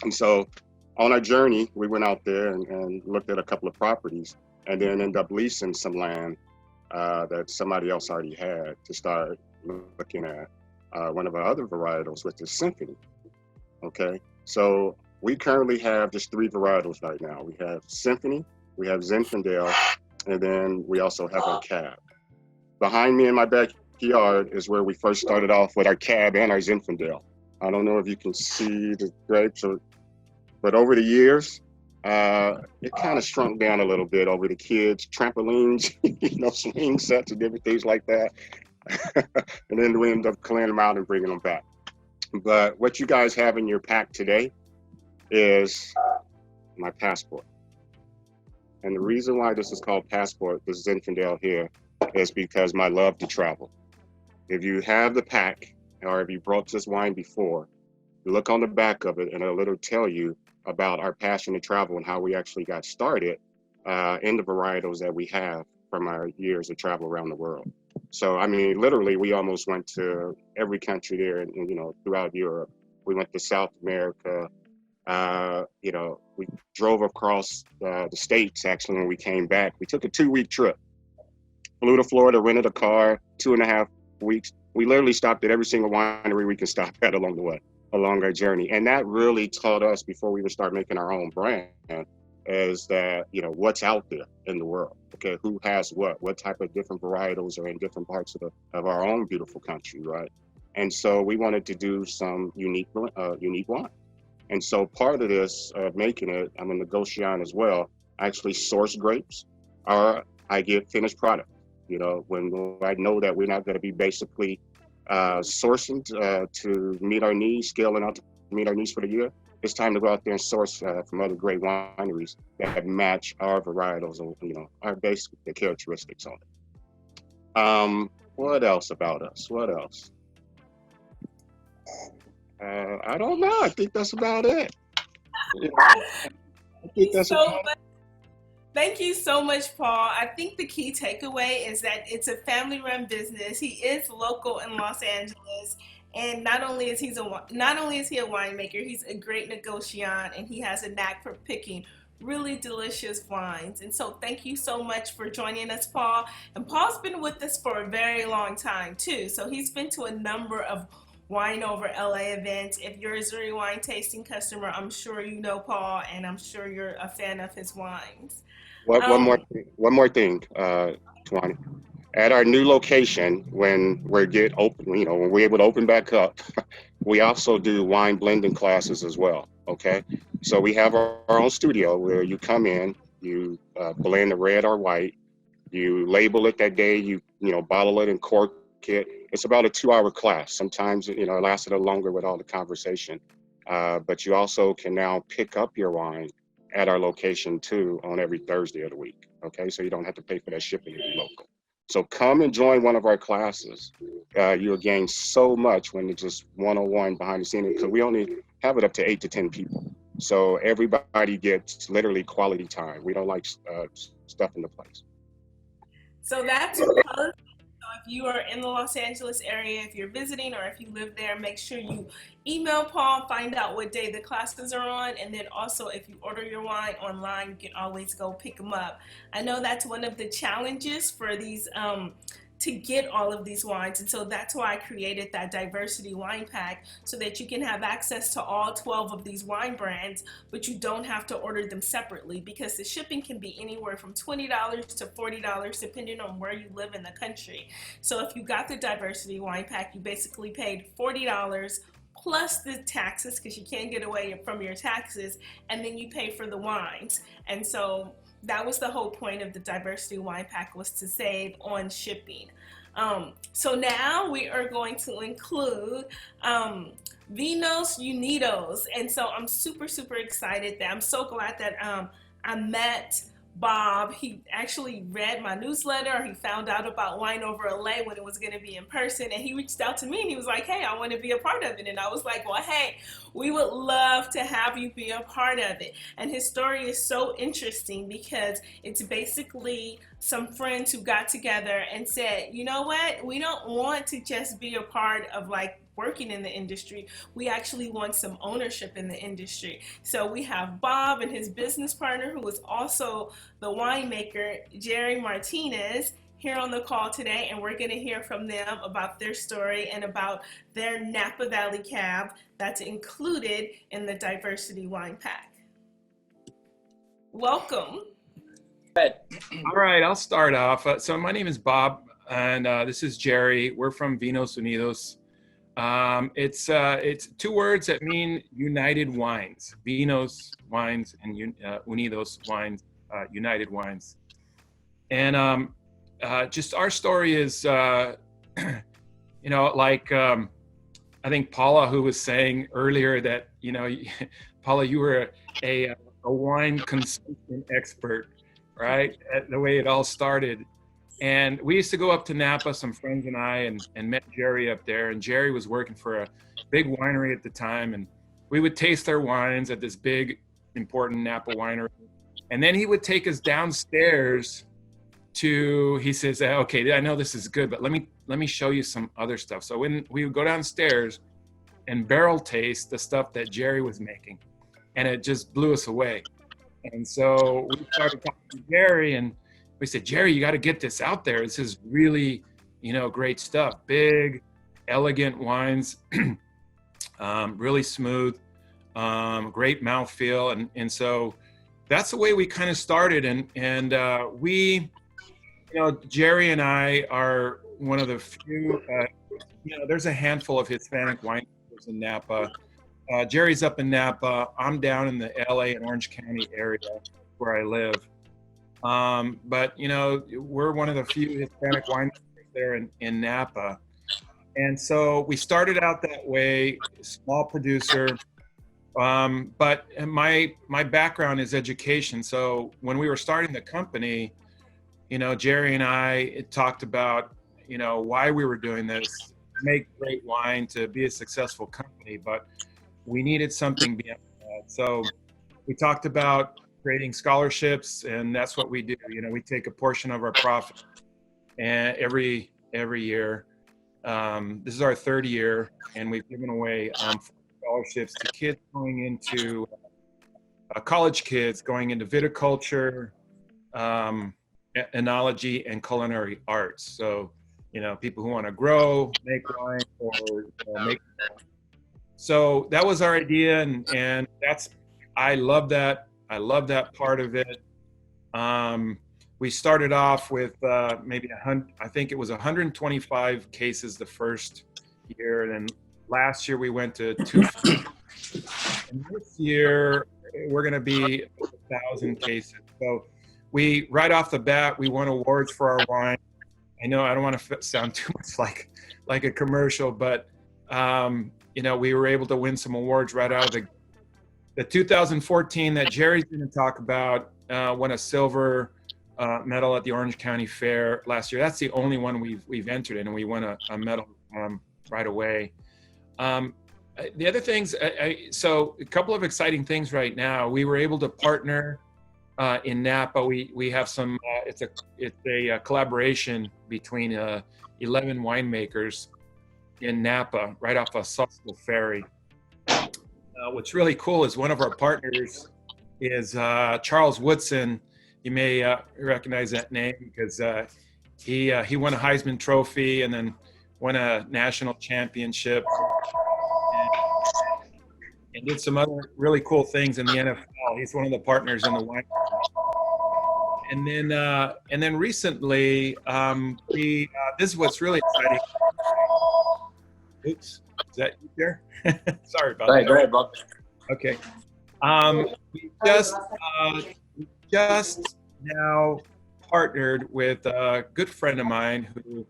[SPEAKER 9] And so on our journey, we went out there and looked at a couple of properties, and then ended up leasing some land that somebody else already had to start looking at one of our other varietals, which is Symphony. Okay, so we currently have just 3 varietals right now. We have Symphony, we have Zinfandel, and then we also have our Cab. Behind me in my backyard is where we first started off with our Cab and our Zinfandel. I don't know if you can see the grapes, but over the years, it kind of shrunk down a little bit over the kids, trampolines, swing sets and different things like that. And then we end up clearing them out and bringing them back. But what you guys have in your pack today is my passport. And the reason why this is called Passport, this Zinfandel here, is because my love to travel. If you have the pack, or if you brought this wine before, you look on the back of it and it'll tell you about our passion to travel and how we actually got started in the varietals that we have from our years of travel around the world. So, I mean, literally, we almost went to every country there, and throughout Europe. We went to South America. We drove across the states. Actually, when we came back, we took a 2-week trip. Flew to Florida, rented a car, 2.5 weeks. We literally stopped at every single winery we could stop at along the way, along our journey. And that really taught us, before we would start making our own brand, is that, what's out there in the world. Okay, who has what type of different varietals are in different parts of our own beautiful country, right? And so we wanted to do some unique wine. And so part of this, making it, I'm a negotiant as well. I actually source grapes, or I get finished product. When I know that we're not going to be basically sourcing to meet our needs, scaling out to meet our needs for the year, it's time to go out there and source from other great wineries that match our varietals, our basic the characteristics on it. What else about us? What else? I don't know. I think that's about it.
[SPEAKER 1] Thank you so much, Paul. I think the key takeaway is that it's a family-run business. He is local in Los Angeles, and not only is he a winemaker, he's a great negotiant, and he has a knack for picking really delicious wines. And so thank you so much for joining us, Paul. And Paul's been with us for a very long time too. So he's been to a number of Wine Over LA events. If you're a Zuri Wine Tasting customer, I'm sure you know Paul, and I'm sure you're a fan of his wines.
[SPEAKER 9] One more thing, Tuanni. At our new location, when we're when we're able to open back up, we also do wine blending classes as well. Okay, so we have our own studio where you come in, you blend the red or white, you label it that day, you bottle it and cork it. It's about a 2-hour class. Sometimes it lasts a little longer with all the conversation, but you also can now pick up your wine at our location too on every Thursday of the week. Okay, so you don't have to pay for that shipping if you're local. So come and join one of our classes. You'll gain so much when it's just one-on-one behind the scenes, because we only have it up to 8 to 10 people. So everybody gets literally quality time. We don't like stuff in the place.
[SPEAKER 1] So that's perfect. So if you are in the Los Angeles area, if you're visiting or if you live there, make sure you email Paul, find out what day the classes are on, and then also if you order your wine online, you can always go pick them up. I know that's one of the challenges for these to get all of these wines, and so that's why I created that diversity wine pack, so that you can have access to all 12 of these wine brands, but you don't have to order them separately, because the shipping can be anywhere from $20 to $40 depending on where you live in the country. So if you got the diversity wine pack, you basically paid $40 plus the taxes, because you can't get away from your taxes, and then you pay for the wines. And so that was the whole point of the diversity wine pack, was to save on shipping. So now we are going to include Vinos Unidos. And so I'm super, super excited that I'm so glad that I met Bob. He actually read my newsletter. He found out about Wine Over LA when it was going to be in person, and he reached out to me and he was like, hey, I want to be a part of it. And I was like, well, hey, we would love to have you be a part of it. And his story is so interesting, because it's basically some friends who got together and said, you know what, we don't want to just be a part of like working in the industry. We actually want some ownership in the industry. So we have Bob and his business partner, who is also the winemaker, Jerry Martinez, here on the call today, and we're going to hear from them about their story and about their Napa Valley Cab that's included in the Diversity Wine Pack. Welcome.
[SPEAKER 10] All right, I'll start off. So my name is Bob, and this is Jerry. We're from Vinos Unidos. It's two words that mean united wines. Vinos, wines, and Unidos, wines, united wines. And just our story is, like I think Paula, who was saying earlier that, Paula, you were a wine consumption expert, right? The way it all started. And we used to go up to Napa, some friends and I, and met Jerry up there. And Jerry was working for a big winery at the time. And we would taste their wines at this big, important Napa winery. And then he would take us downstairs he says, okay, I know this is good, but let me show you some other stuff. So when we would go downstairs and barrel taste the stuff that Jerry was making, and it just blew us away. And so we started talking to Jerry, and we said, Jerry, you got to get this out there. This is really, great stuff. Big, elegant wines, really smooth, great mouthfeel. And so that's the way we kind of started. And we, Jerry and I are one of the few, there's a handful of Hispanic winemakers in Napa. Jerry's up in Napa. I'm down in the LA and Orange County area where I live. But, we're one of the few Hispanic winemakers there in Napa. And so we started out that way, small producer. But my background is education. So when we were starting the company, Jerry and I talked about, why we were doing this, make great wine, to be a successful company, but we needed something beyond that. So we talked about creating scholarships, and that's what we do. We take a portion of our profit and every year. This is our third year, and we've given away scholarships to kids going into college kids going into viticulture, enology, and culinary arts. So, people who want to grow, make wine, or make. So that was our idea, and I love that. I love that part of it. We started off with maybe I think it was 125 cases the first year, and then last year we went to 250. And this year we're going to be 1,000 cases. So we, right off the bat, we won awards for our wine. I know I don't want to sound too much like a commercial, but we were able to win some awards right out of the 2014 that Jerry's going to talk about. Won a silver medal at the Orange County Fair last year. That's the only one we've entered in, and we won a medal right away. The other things, so a couple of exciting things right now. We were able to partner in Napa. We have some. It's a collaboration between 11 winemakers in Napa, right off of Sausville Ferry. What's really cool is one of our partners is Charles Woodson. You may recognize that name because he won a Heisman Trophy and then won a national championship and did some other really cool things in the NFL. He's one of the partners in the wine. And then recently, this is what's really exciting. Oops, is that you there? Sorry about that.
[SPEAKER 11] Go ahead, Bob.
[SPEAKER 10] Okay. We just now partnered with a good friend of mine who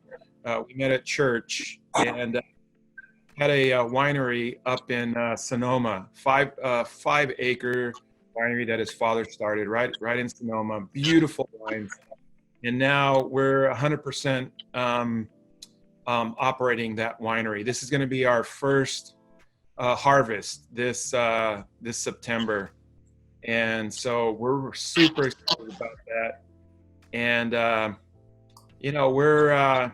[SPEAKER 10] we met at church and had a winery up in Sonoma, 5-acre winery that his father started right in Sonoma. Beautiful wines, and now we're 100% operating that winery. This is going to be our first harvest this September, and so we're super excited about that. And we're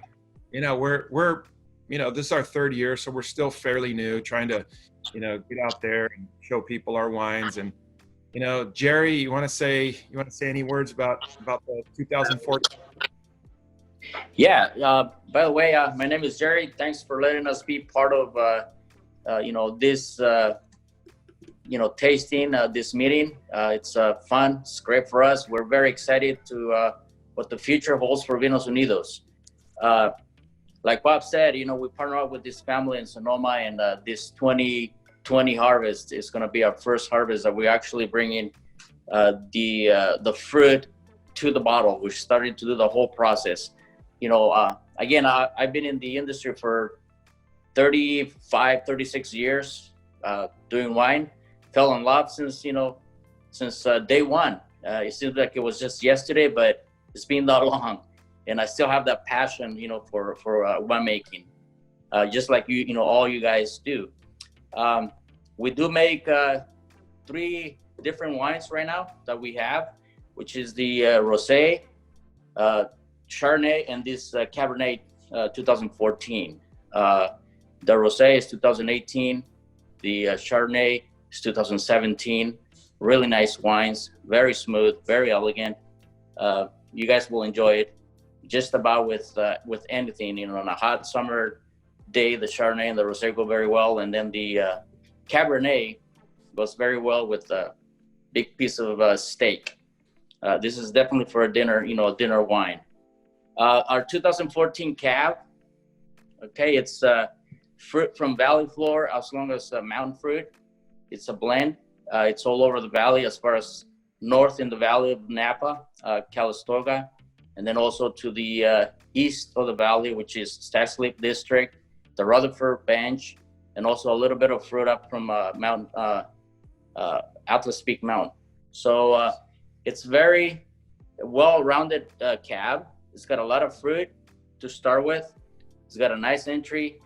[SPEAKER 10] this is our third year, so we're still fairly new, trying to, get out there and show people our wines. And, Jerry, you want to say any words about the 2014?
[SPEAKER 11] Yeah. By the way, my name is Jerry. Thanks for letting us be part of, this, tasting, this meeting. It's fun. It's great for us. We're very excited to what the future holds for Vinos Unidos. Like Bob said, we partner up with this family in Sonoma, and this 2020 harvest is going to be our first harvest that we're actually bringing the fruit to the bottle. We're starting to do the whole process. Again, I've been in the industry for 36 years doing wine. Fell in love since day one. It seems like it was just yesterday, but it's been that long. And I still have that passion, for winemaking, just like all you guys do. We do make 3 different wines right now that we have, which is the Rosé, Chardonnay, and this Cabernet 2014. The Rosé is 2018. The Chardonnay is 2017. Really nice wines, very smooth, very elegant. You guys will enjoy it just about with anything. On a hot summer day, the Chardonnay and the Rosé go very well, and then the Cabernet goes very well with a big piece of steak. This is definitely for a dinner, a dinner wine. Our 2014 Cab, okay, it's fruit from valley floor as long as mountain fruit. It's a blend. It's all over the valley, as far as north in the valley of Napa, Calistoga, and then also to the east of the valley, which is Stag's Leap District, the Rutherford Bench, and also a little bit of fruit up from Atlas Peak Mountain. So it's very well-rounded cab. It's got a lot of fruit to start with. It's got a nice entry.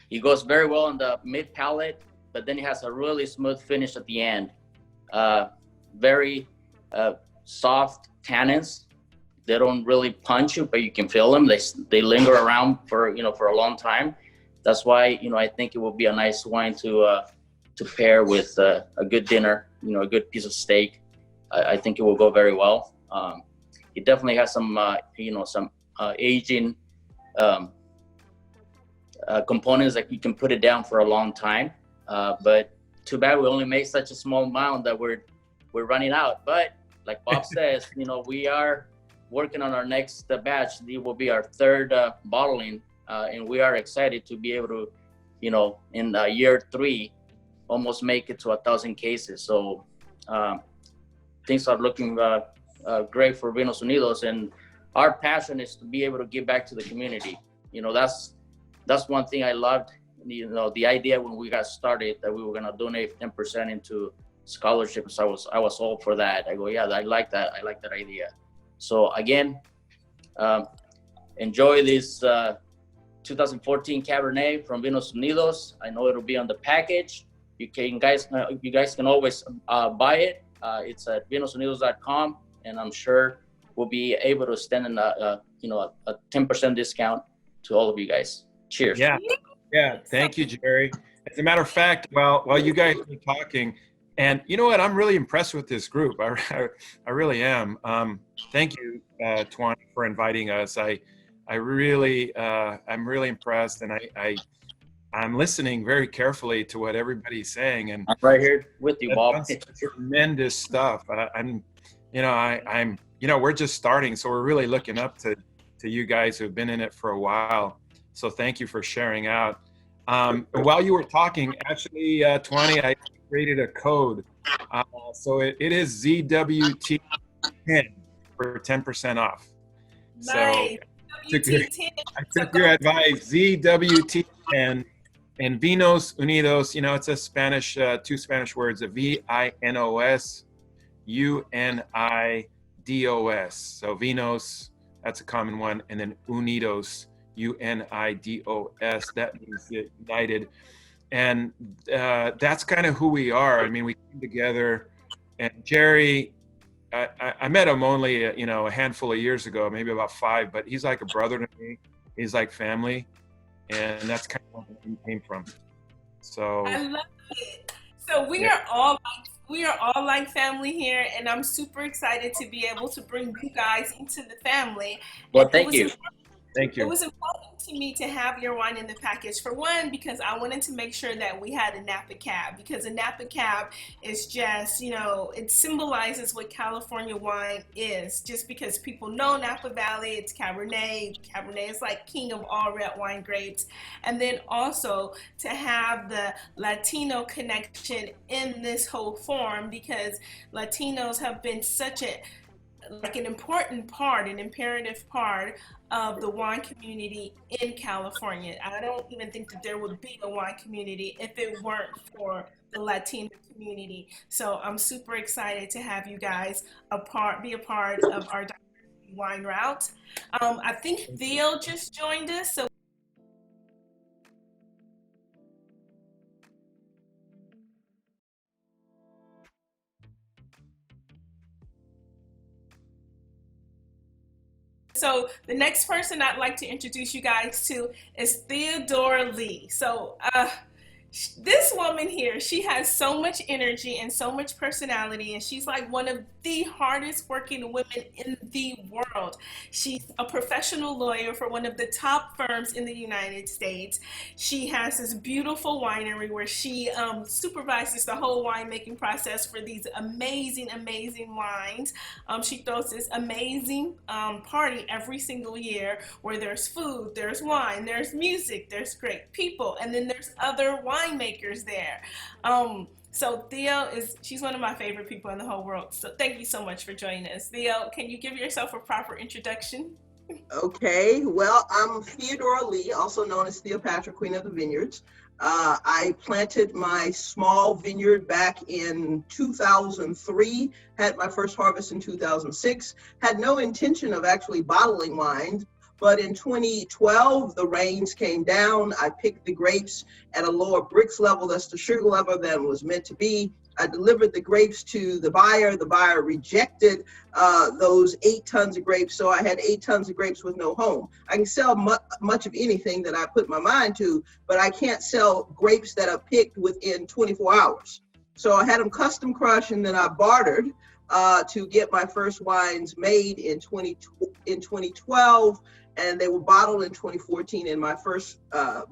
[SPEAKER 11] It goes very well in the mid palate, but then it has a really smooth finish at the end. Very soft tannins. They don't really punch you, but you can feel them. They linger around for a long time. That's why I think it will be a nice wine to pair with a good dinner. A good piece of steak. I think it will go very well. It definitely has some aging components that you can put it down for a long time. But too bad we only make such a small amount that we're running out. But like Bob says, we are working on our next batch. It will be our third bottling, and we are excited to be able to, in year 3, almost make it to 1,000 cases. So things are looking great for Vinos Unidos, and our passion is to be able to give back to the community. That's one thing I loved. The idea when we got started that we were gonna donate 10% into scholarships. I was all for that. I go, yeah, I like that. I like that idea. So again, enjoy this 2014 Cabernet from Vinos Unidos. I know it'll be on the package. You guys can always buy it. It's at vinosunidos.com, and I'm sure we'll be able to extend a 10% discount to all of you guys. Cheers.
[SPEAKER 10] Yeah. Thank you, Jerry. As a matter of fact, while you guys were talking, and you know what, I'm really impressed with this group. I really am. Thank you, Tuanni, for inviting us. I'm really impressed, and I'm listening very carefully to what everybody's saying. And
[SPEAKER 11] I'm right here with you, Bob.
[SPEAKER 10] Tremendous stuff. We're just starting, so we're really looking up to you guys who've been in it for a while. So thank you for sharing out. While you were talking, actually, Tuanni, I created a code. So it is ZWT10 for 10% off.
[SPEAKER 1] Nice.
[SPEAKER 10] So I took your advice, ZWT10, and Vinos Unidos. It's a Spanish, 2 Spanish words, a VINOS, UNIDOS. So Vinos, that's a common one, and then Unidos, UNIDOS. That means united, and that's kind of who we are. I mean, we came together, and Jerry, I met him only a handful of years ago, maybe about 5, but he's like a brother to me. is like family, and that's kind of where we came from. So
[SPEAKER 1] I love it. So we are all like family here, and I'm super excited to be able to bring you guys into the family.
[SPEAKER 11] Well,
[SPEAKER 1] And
[SPEAKER 11] thank you.
[SPEAKER 10] thank
[SPEAKER 1] it
[SPEAKER 10] you.
[SPEAKER 1] was important to me to have your wine in the package. For one, because I wanted to make sure that we had a Napa Cab, because a Napa Cab is just, it symbolizes what California wine is. Just because people know Napa Valley, it's Cabernet. Cabernet is like king of all red wine grapes. And then also to have the Latino connection in this whole form, because Latinos have been such an important part, an imperative part of the wine community in California. I don't even think that there would be a wine community if it weren't for the Latino community. So I'm super excited to have you guys be a part of our diversity wine route. I think Theo just joined us, so the next person I'd like to introduce you guys to is Theodora Lee. So this woman here, she has so much energy and so much personality, and she's like one of the hardest working women in the world. She's a professional lawyer for one of the top firms in the United States. She has this beautiful winery where she supervises the whole winemaking process for these amazing wines. She throws this amazing party every single year where there's food, there's wine, there's music, there's great people, and then there's other winemakers there. So she's one of my favorite people in the whole world. So thank you so much for joining us. Theo, can you give yourself a proper introduction?
[SPEAKER 12] Okay, well, I'm Theodora Lee, also known as Theopatra, Queen of the Vineyards. I planted my small vineyard back in 2003, had my first harvest in 2006, had no intention of actually bottling wine. But in 2012, the rains came down. I picked the grapes at a lower Brix level, that's the sugar level, than was meant to be. I delivered the grapes to the buyer. The buyer rejected those 8 tons of grapes, so I had 8 tons of grapes with no home. I can sell much of anything that I put my mind to, but I can't sell grapes that are picked within 24 hours. So I had them custom crushed, and then I bartered to get my first wines made in 2012. And they were bottled in 2014, and my first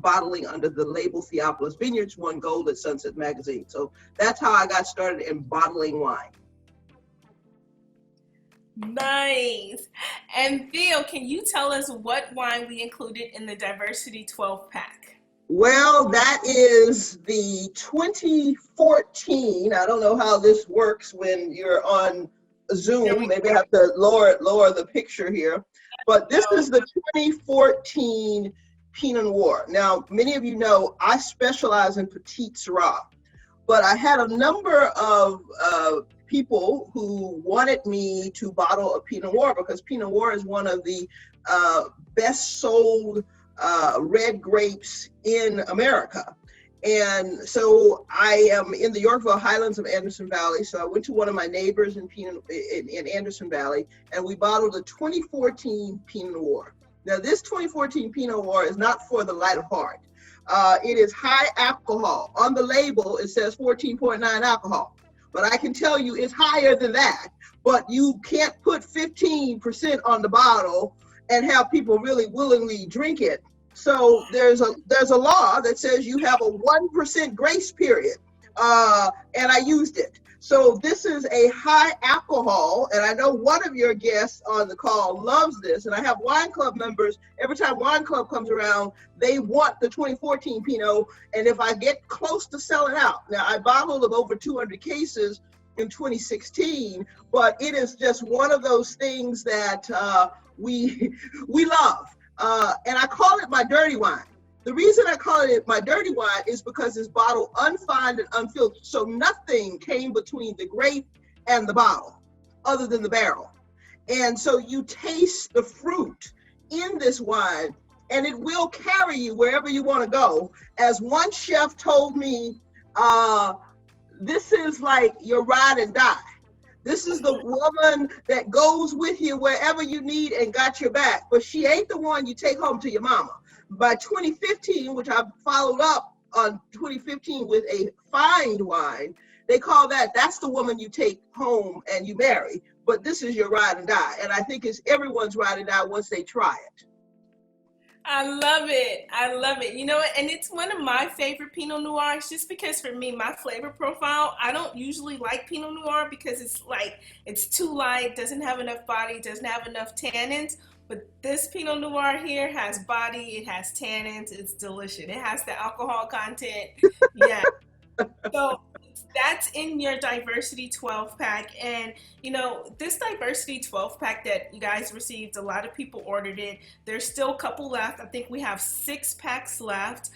[SPEAKER 12] bottling under the label Theophilus Vineyards won gold at Sunset Magazine. So that's how I got started in bottling wine.
[SPEAKER 1] Nice. And Theo, can you tell us what wine we included in the Diversity 12 pack?
[SPEAKER 12] Well, that is the 2014. I don't know how this works when you're on Zoom. Maybe I have to lower the picture here. But this is the 2014 Pinot Noir. Now, many of you know I specialize in Petite Syrah, but I had a number of people who wanted me to bottle a Pinot Noir because Pinot Noir is one of the best sold red grapes in America. And so I am in the Yorkville Highlands of Anderson Valley. So I went to one of my neighbors in Anderson Valley, and we bottled a 2014 Pinot Noir. Now this 2014 Pinot Noir is not for the light of heart. It is high alcohol. On the label, it says 14.9 alcohol, but I can tell you it's higher than that. But you can't put 15% on the bottle and have people really willingly drink it. So there's a law that says you have a 1% grace period, and I used it. So this is a high alcohol, and I know one of your guests on the call loves this, and I have wine club members. Every time wine club comes around, they want the 2014 Pinot, and if I get close to selling out. Now I bottled of over 200 cases in 2016, but it is just one of those things that we love. And I call it my dirty wine. The reason I call it my dirty wine is because it's bottled unfined and unfiltered. So nothing came between the grape and the bottle other than the barrel. And so you taste the fruit in this wine, and it will carry you wherever you want to go. As one chef told me, this is like your ride and die. This is the woman that goes with you wherever you need and got your back. But she ain't the one you take home to your mama. By 2015, which I followed up on 2015 with a fined wine, they call that's the woman you take home and you marry. But this is your ride and die. And I think it's everyone's ride and die once they try it.
[SPEAKER 1] I love it. I love it. You know what? And it's one of my favorite Pinot Noirs just because for me, my flavor profile, I don't usually like Pinot Noir because it's too light, doesn't have enough body, doesn't have enough tannins. But this Pinot Noir here has body, it has tannins, it's delicious. It has the alcohol content. Yeah. So that's in your Diversity 12 pack. And, you know, this Diversity 12 pack that you guys received, a lot of people ordered it. There's still a couple left. I think we have 6 packs left.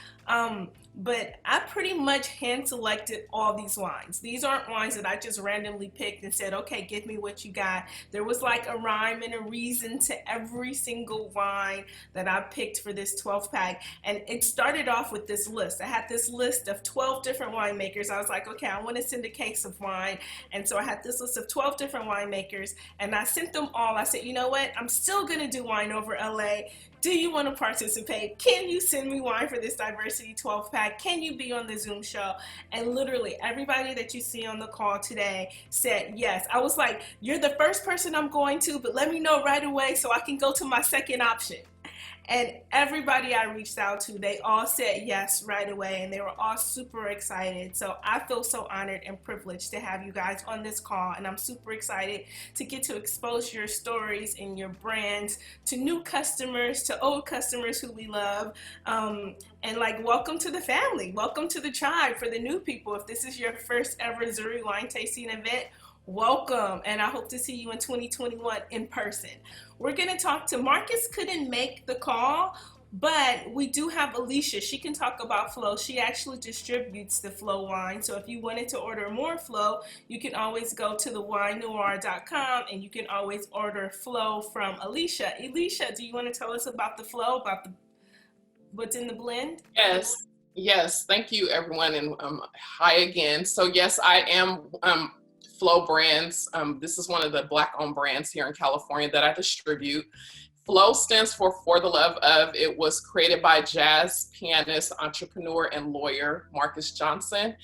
[SPEAKER 1] But I pretty much hand selected all these wines. These aren't wines that I just randomly picked and said, okay, give me what you got. There was like a rhyme and a reason to every single wine that I picked for this 12 pack. And it started off with this list. I had this list of 12 different winemakers. I was like, okay, I want to send a case of wine. And so I had this list of 12 different winemakers and I sent them all. I said, you know what? I'm still going to do Wine Over LA. Do you want to participate? Can you send me wine for this Diversity 12 pack? Can you be on the Zoom show? And literally everybody that you see on the call today said yes. I was like, you're the first person I'm going to, but let me know right away so I can go to my second option. And everybody I reached out to, they all said yes right away, and they were all super excited. So I feel so honored and privileged to have you guys on this call, and I'm super excited to get to expose your stories and your brands to new customers, to old customers who we love, and like, welcome to the family, welcome to the tribe. For the new people, if this is your first ever Zuri Wine Tasting event, welcome, and I hope to see you in 2021 in person. We're going to talk to Marcus. Couldn't make the call, but we do have Alicia. She can talk about Flow. She actually distributes the Flow wine. So if you wanted to order more Flow, you can always go to thewinenoir.com and you can always order Flow from Alicia. Alicia, do you want to tell us about the Flow, about what's in the blend?
[SPEAKER 4] Yes. Thank you, everyone, and hi again. So yes, I am Flow Brands. This is one of the Black-owned brands here in California that I distribute. Flow stands for the love of. It was created by jazz pianist, entrepreneur, and lawyer Marcus Johnson.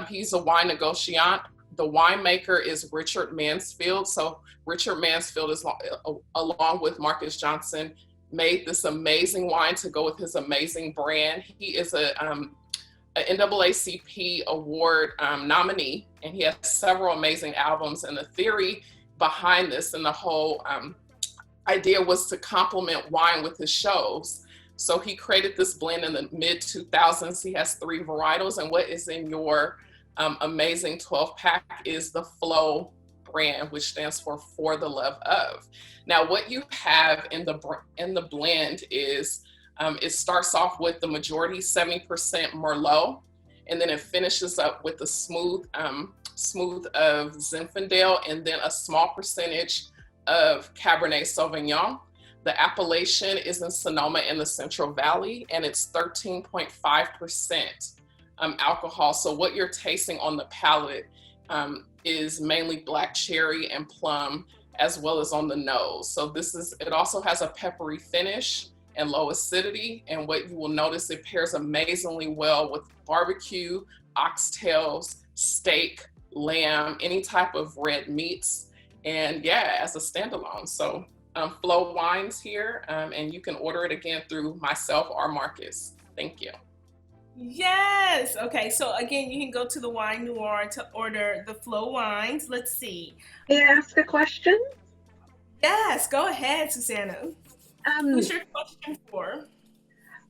[SPEAKER 4] He's a wine negotiant. The winemaker is Richard Mansfield. So Richard Mansfield is, along with Marcus Johnson, made this amazing wine to go with his amazing brand. He is a NAACP award nominee, and he has several amazing albums. And the theory behind this and the whole idea was to complement wine with his shows. So he created this blend in the mid 2000s. He has 3 varietals, and what is in your amazing 12 pack is the Flow brand, which stands for the love of. Now, what you have in the blend is it starts off with the majority 70% Merlot, and then it finishes up with the smooth of Zinfandel, and then a small percentage of Cabernet Sauvignon. The appellation is in Sonoma in the Central Valley, and it's 13.5% alcohol. So what you're tasting on the palate is mainly black cherry and plum, as well as on the nose. So it also has a peppery finish and low acidity. And what you will notice, it pairs amazingly well with barbecue, oxtails, steak, lamb, any type of red meats. And yeah, as a standalone. So Flow Wines here, and you can order it again through myself or Marcus. Thank you.
[SPEAKER 1] Yes. Okay. So again, you can go to the Wine Noir to order the Flow wines. Let's see.
[SPEAKER 13] May I ask a question?
[SPEAKER 1] Yes. Go ahead, Susanna. Who's your question for?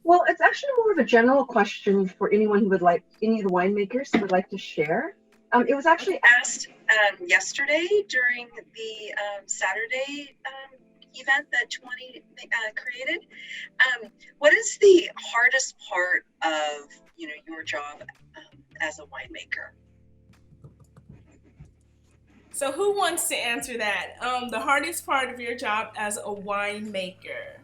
[SPEAKER 13] Well, it's actually more of a general question for anyone who would like, any of the winemakers who would like to share. It was actually asked
[SPEAKER 14] yesterday during the Saturday event that Tuanni created. What is the hardest part of your job as a winemaker?
[SPEAKER 1] So who wants to answer that? The hardest part of your job as a winemaker.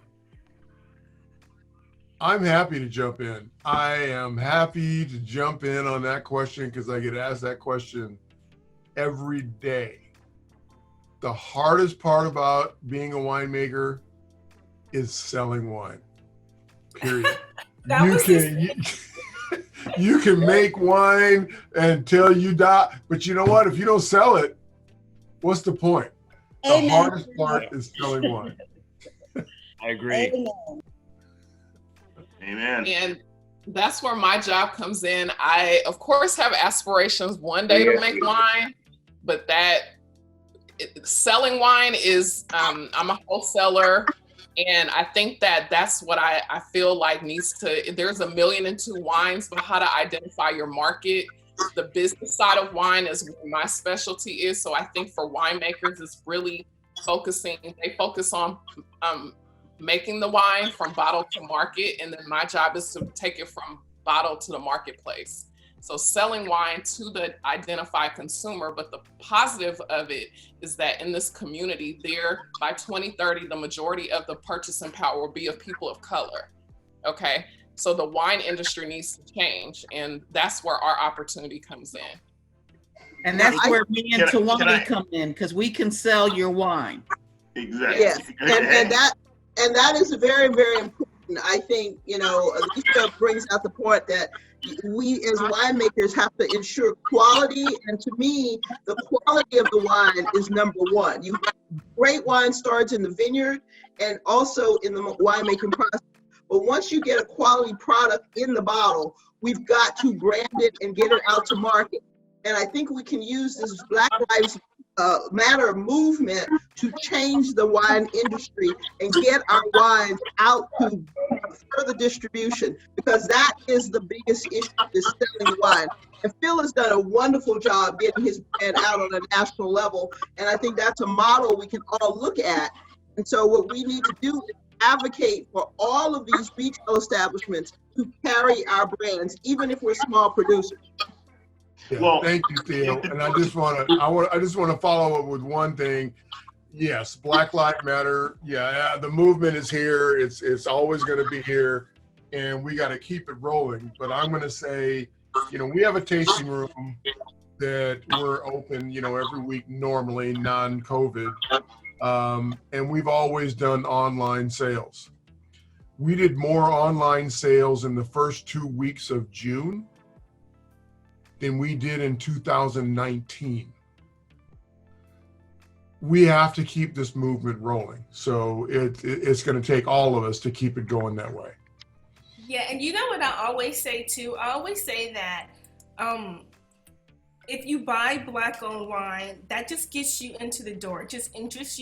[SPEAKER 2] I'm happy to jump in. I am happy to jump in on that question because I get asked that question every day. The hardest part about being a winemaker is selling wine. Period. You can make wine until you die, but you know what? If you don't sell it, what's the point? The hardest part is selling wine.
[SPEAKER 10] I agree.
[SPEAKER 15] Amen.
[SPEAKER 4] And that's where my job comes in. I, of course, have aspirations one day to make wine, but selling wine is, I'm a wholesaler. And I think that's what I feel like needs to, there's 1,000,002 wines, but how to identify your market. The business side of wine is where my specialty is. So I think for winemakers, it's really they focus on making the wine from bottle to market. And then my job is to take it from bottle to the marketplace. So selling wine to the identified consumer, but the positive of it is that in this community by 2030, the majority of the purchasing power will be of people of color, okay? So the wine industry needs to change, and that's where our opportunity comes in.
[SPEAKER 16] And that's where me and Tuanni come in, because we can sell your wine.
[SPEAKER 15] Exactly.
[SPEAKER 12] Yes, and that is very, very important. I think, Alicia brings out the point that we as winemakers have to ensure quality, and to me, the quality of the wine is number one. Great wine starts in the vineyard and also in the winemaking process. But once you get a quality product in the bottle, we've got to brand it and get it out to market. And I think we can use this Black Lives Matter movement to change the wine industry and get our wines out to further distribution, because that is the biggest issue, is selling wine. And Phil has done a wonderful job getting his brand out on a national level. And I think that's a model we can all look at. And so what we need to do is advocate for all of these retail establishments to carry our brands, even if we're small producers.
[SPEAKER 2] Yeah, well, thank you, Theo. And I just want to follow up with one thing. Yes, Black Lives Matter. Yeah, the movement is here. It's always going to be here, and we got to keep it rolling. But I'm going to say, we have a tasting room that we're open, every week normally, non-COVID, and we've always done online sales. We did more online sales in the first 2 weeks of June than we did in 2019. We have to keep this movement rolling. So it's going to take all of us to keep it going that way.
[SPEAKER 1] Yeah, and you know what I always say too? I always say that if you buy Black-owned wine, that just gets you into the door. It just introduces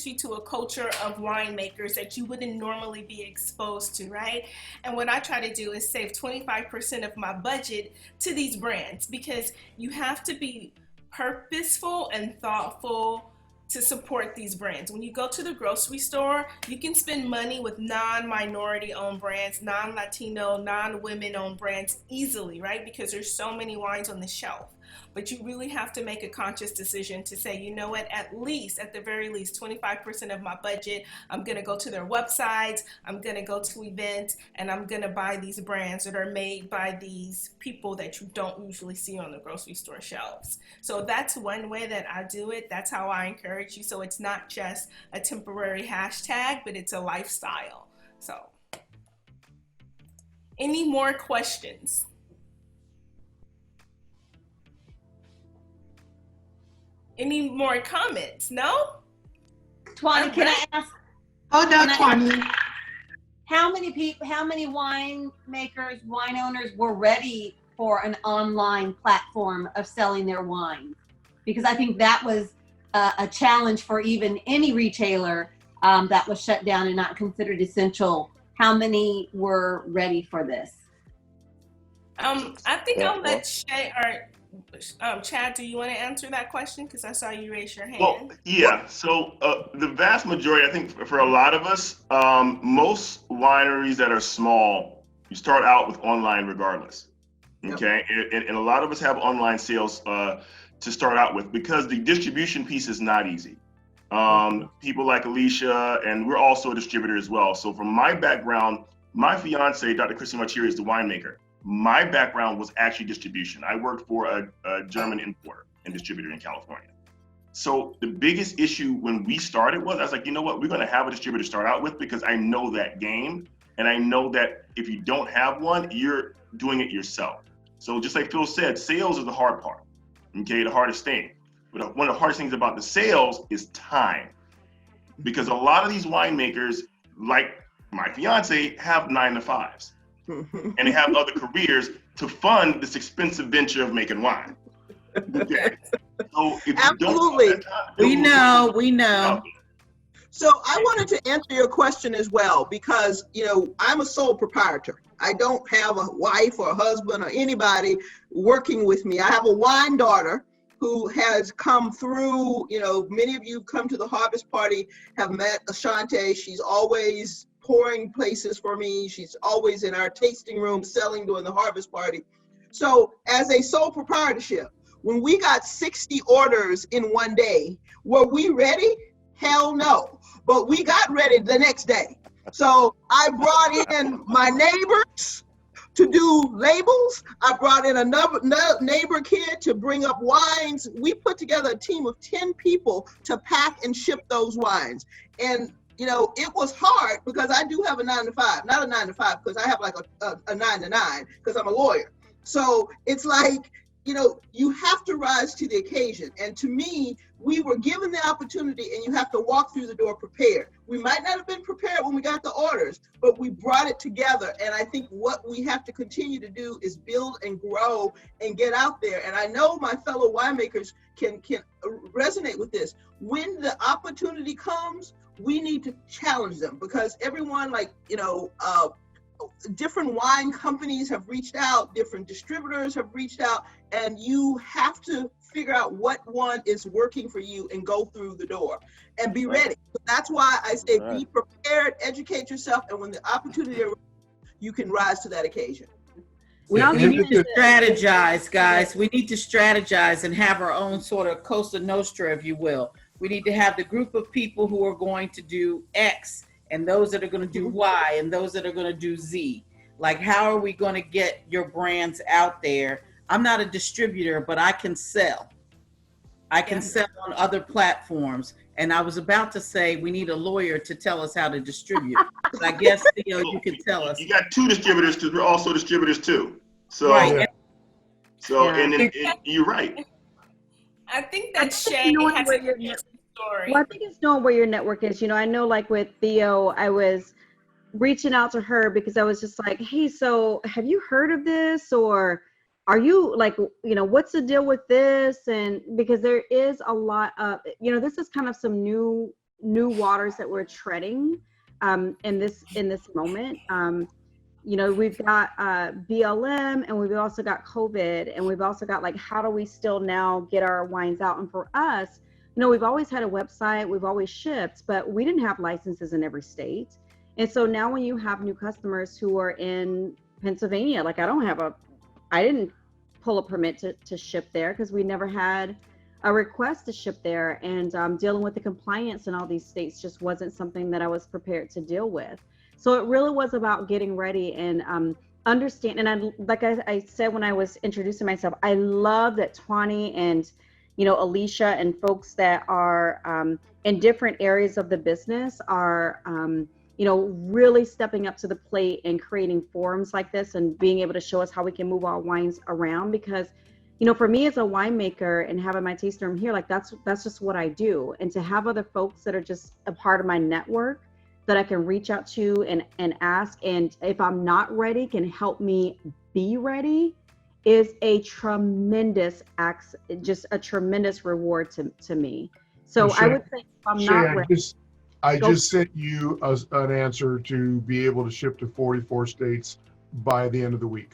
[SPEAKER 1] you to a culture of winemakers that you wouldn't normally be exposed to, right? And what I try to do is save 25% of my budget to these brands, because you have to be purposeful and thoughtful to support these brands. When you go to the grocery store, you can spend money with non-minority owned brands, non-Latino, non-women owned brands easily, right? Because there's so many wines on the shelf. But you really have to make a conscious decision to say, you know what, at the very least, 25% of my budget, I'm gonna go to their websites, I'm gonna go to events, and I'm gonna buy these brands that are made by these people that you don't usually see on the grocery store shelves. So that's one way that I do it. That's how I encourage you. So it's not just a temporary hashtag, but it's a lifestyle. So, any more questions? Any more comments? No?
[SPEAKER 17] Tuanni, can I ask?
[SPEAKER 18] Hold on, Tuanni.
[SPEAKER 17] How many winemakers, wine owners were ready for an online platform of selling their wine? Because I think that was a challenge for even any retailer that was shut down and not considered essential. How many were ready for this?
[SPEAKER 1] I think I'll let Shay or Chad, do you want to answer that question? Because I saw you raise your hand.
[SPEAKER 15] Well, yeah. So the vast majority, I think for a lot of us, most wineries that are small, you start out with online regardless. Okay. Yep. And a lot of us have online sales to start out with, because the distribution piece is not easy. People like Alicia, and we're also a distributor as well. So from my background, my fiance, Dr. Christy Marchiri, is the winemaker. My background was actually distribution. I worked for a German importer and distributor in California. So the biggest issue when we started was, I was like, you know what, we're going to have a distributor to start out with because I know that game. And I know that if you don't have one, you're doing it yourself. So just like Phil said, sales is the hard part, okay, the hardest thing. But one of the hardest things about the sales is time. Because a lot of these winemakers, like my fiance, have 9-to-5s. And they have other careers to fund this expensive venture of making wine. Okay. So if you
[SPEAKER 12] Absolutely.
[SPEAKER 15] don't have that time,
[SPEAKER 16] We know.
[SPEAKER 12] So I wanted to answer your question as well, because, you know, I'm a sole proprietor. I don't have a wife or a husband or anybody working with me. I have a wine daughter who has come through, you know, many of you come to the harvest party, have met Ashante. She's always pouring places for me. She's always in our tasting room selling during the harvest party. So as a sole proprietorship, when we got 60 orders in one day, were we ready? Hell no. But we got ready the next day. So I brought in my neighbors to do labels. I brought in another neighbor kid to bring up wines. We put together a team of 10 people to pack and ship those wines. And you know, it was hard because I do have a 9-to-5, not a 9-to-5 because I have like a 9-to-9 because I'm a lawyer. So it's like, you know, you have to rise to the occasion. And to me, we were given the opportunity and you have to walk through the door prepared. We might not have been prepared when we got the orders, but we brought it together. And I think what we have to continue to do is build and grow and get out there. And I know my fellow winemakers can resonate with this. When the opportunity comes, we need to challenge them because everyone, like, you know, different wine companies have reached out, different distributors have reached out, and you have to figure out what one is working for you and go through the door and be ready. That's why I say be prepared, educate yourself, and when the opportunity arises, you can rise to that occasion.
[SPEAKER 16] We need to strategize, guys. We need to strategize and have our own sort of Cosa Nostra, if you will. We need to have the group of people who are going to do X and those that are going to do Y and those that are going to do Z. Like, how are we going to get your brands out there? I'm not a distributor, but I can sell. I can sell on other platforms. And I was about to say we need a lawyer to tell us how to distribute. But I guess, Theo, you can tell us.
[SPEAKER 15] You got 2 distributors because we're also distributors too. So,
[SPEAKER 16] right.
[SPEAKER 15] And you're right.
[SPEAKER 1] I think that Shay has a good story.
[SPEAKER 6] Well, I think it's knowing where your network is. You know, I know like with Theo, I was reaching out to her because I was just like, hey, so have you heard of this? Or are you like, you know, what's the deal with this? And because there is a lot of, you know, this is kind of some new waters that we're treading in this moment. You know, we've got BLM and we've also got COVID and we've also got like, how do we still now get our wines out? And for us, you know, we've always had a website, we've always shipped, but we didn't have licenses in every state. And so now when you have new customers who are in Pennsylvania, like I didn't pull a permit to ship there because we never had a request to ship there. And dealing with the compliance in all these states just wasn't something that I was prepared to deal with. So it really was about getting ready and understand. And like I said when I was introducing myself, I love that Tuanni and, you know, Alicia and folks that are in different areas of the business are, you know, really stepping up to the plate and creating forums like this and being able to show us how we can move our wines around. Because, you know, for me as a winemaker and having my tasting room here, like that's just what I do. And to have other folks that are just a part of my network that I can reach out to and ask, and if I'm not ready, can help me be ready, is a tremendous just a tremendous reward to me. So
[SPEAKER 2] Shay,
[SPEAKER 6] I would say if I'm not ready.
[SPEAKER 2] I just sent you an answer to be able to ship to 44 states by the end of the week.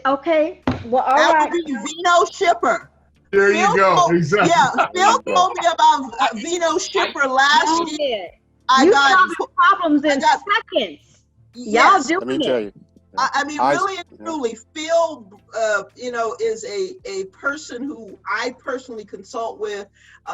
[SPEAKER 6] Okay. Well, all
[SPEAKER 12] that
[SPEAKER 6] right.
[SPEAKER 12] would be Vino Shipper.
[SPEAKER 2] There you go. Exactly.
[SPEAKER 12] Yeah, Phil told me about Vino Shipper last year.
[SPEAKER 6] You solve problems in seconds. Y'all doing it.
[SPEAKER 9] Let me tell you.
[SPEAKER 12] I mean, really and truly, Phil, you know, is a person who I personally consult with,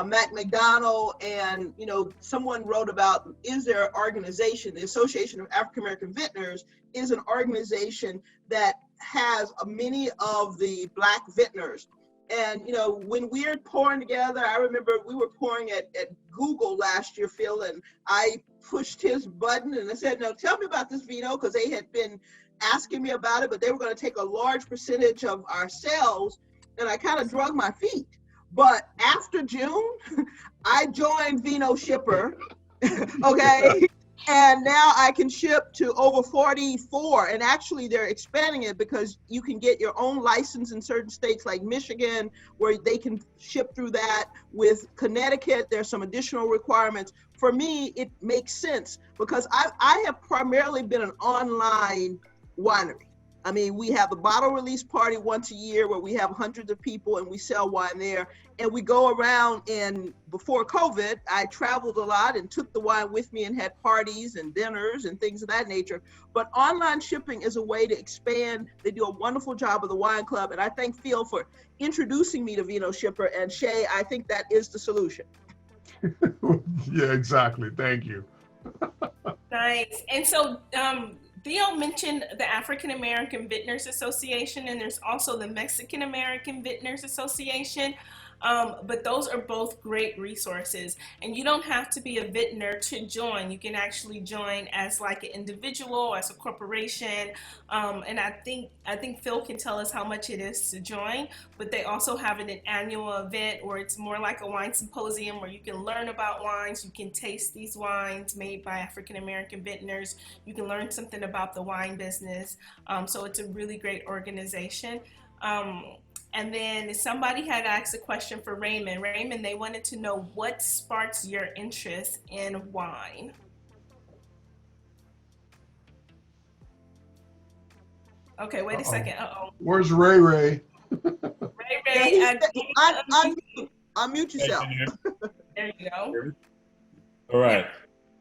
[SPEAKER 12] Matt McDonald, and, you know, someone wrote about, is there an organization, the Association of African American Vintners is an organization that has many of the Black vintners And when we're pouring together, I remember we were pouring at Google last year, Phil, and I pushed his button and I said, no, tell me about this vino, because they had been asking me about it, but they were going to take a large percentage of our sales, and I kind of drug my feet. But after June, I joined Vino Shipper, okay? And now I can ship to over 44, and actually they're expanding it because you can get your own license in certain states like Michigan, where they can ship through that. With Connecticut, there's some additional requirements. For me, it makes sense because I have primarily been an online winery. I mean, we have a bottle release party once a year where we have hundreds of people and we sell wine there. And we go around, and before COVID, I traveled a lot and took the wine with me and had parties and dinners and things of that nature. But online shipping is a way to expand. They do a wonderful job of the wine club. And I thank Phil for introducing me to Vino Shipper. And Shay, I think that is the solution.
[SPEAKER 2] Yeah, exactly. Thank you.
[SPEAKER 1] Nice. And so, Theo mentioned the African American Vintners Association, and there's also the Mexican American Vintners Association. But those are both great resources, and you don't have to be a vintner to join. You can actually join as like an individual, as a corporation, and I think Phil can tell us how much it is to join. But they also have an annual event where it's more like a wine symposium where you can learn about wines, you can taste these wines made by African American vintners, you can learn something about the wine business. So it's a really great organization. And then somebody had asked a question for Raymond. Raymond, they wanted to know what sparks your interest in wine. Okay, wait a second. Uh-oh.
[SPEAKER 2] Where's Ray Ray?
[SPEAKER 1] Ray,
[SPEAKER 12] unmute yourself.
[SPEAKER 1] There you go.
[SPEAKER 3] All right.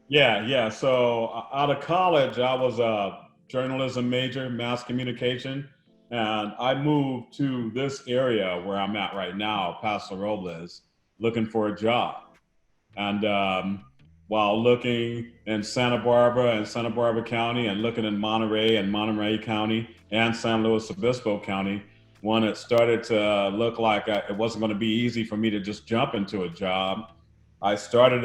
[SPEAKER 3] Yeah. So out of college, I was a journalism major, mass communication. And I moved to this area where I'm at right now, Paso Robles, looking for a job. And while looking in Santa Barbara County, and looking in Monterey and Monterey County and San Luis Obispo County, when it started to look like it wasn't going to be easy for me to just jump into a job, I started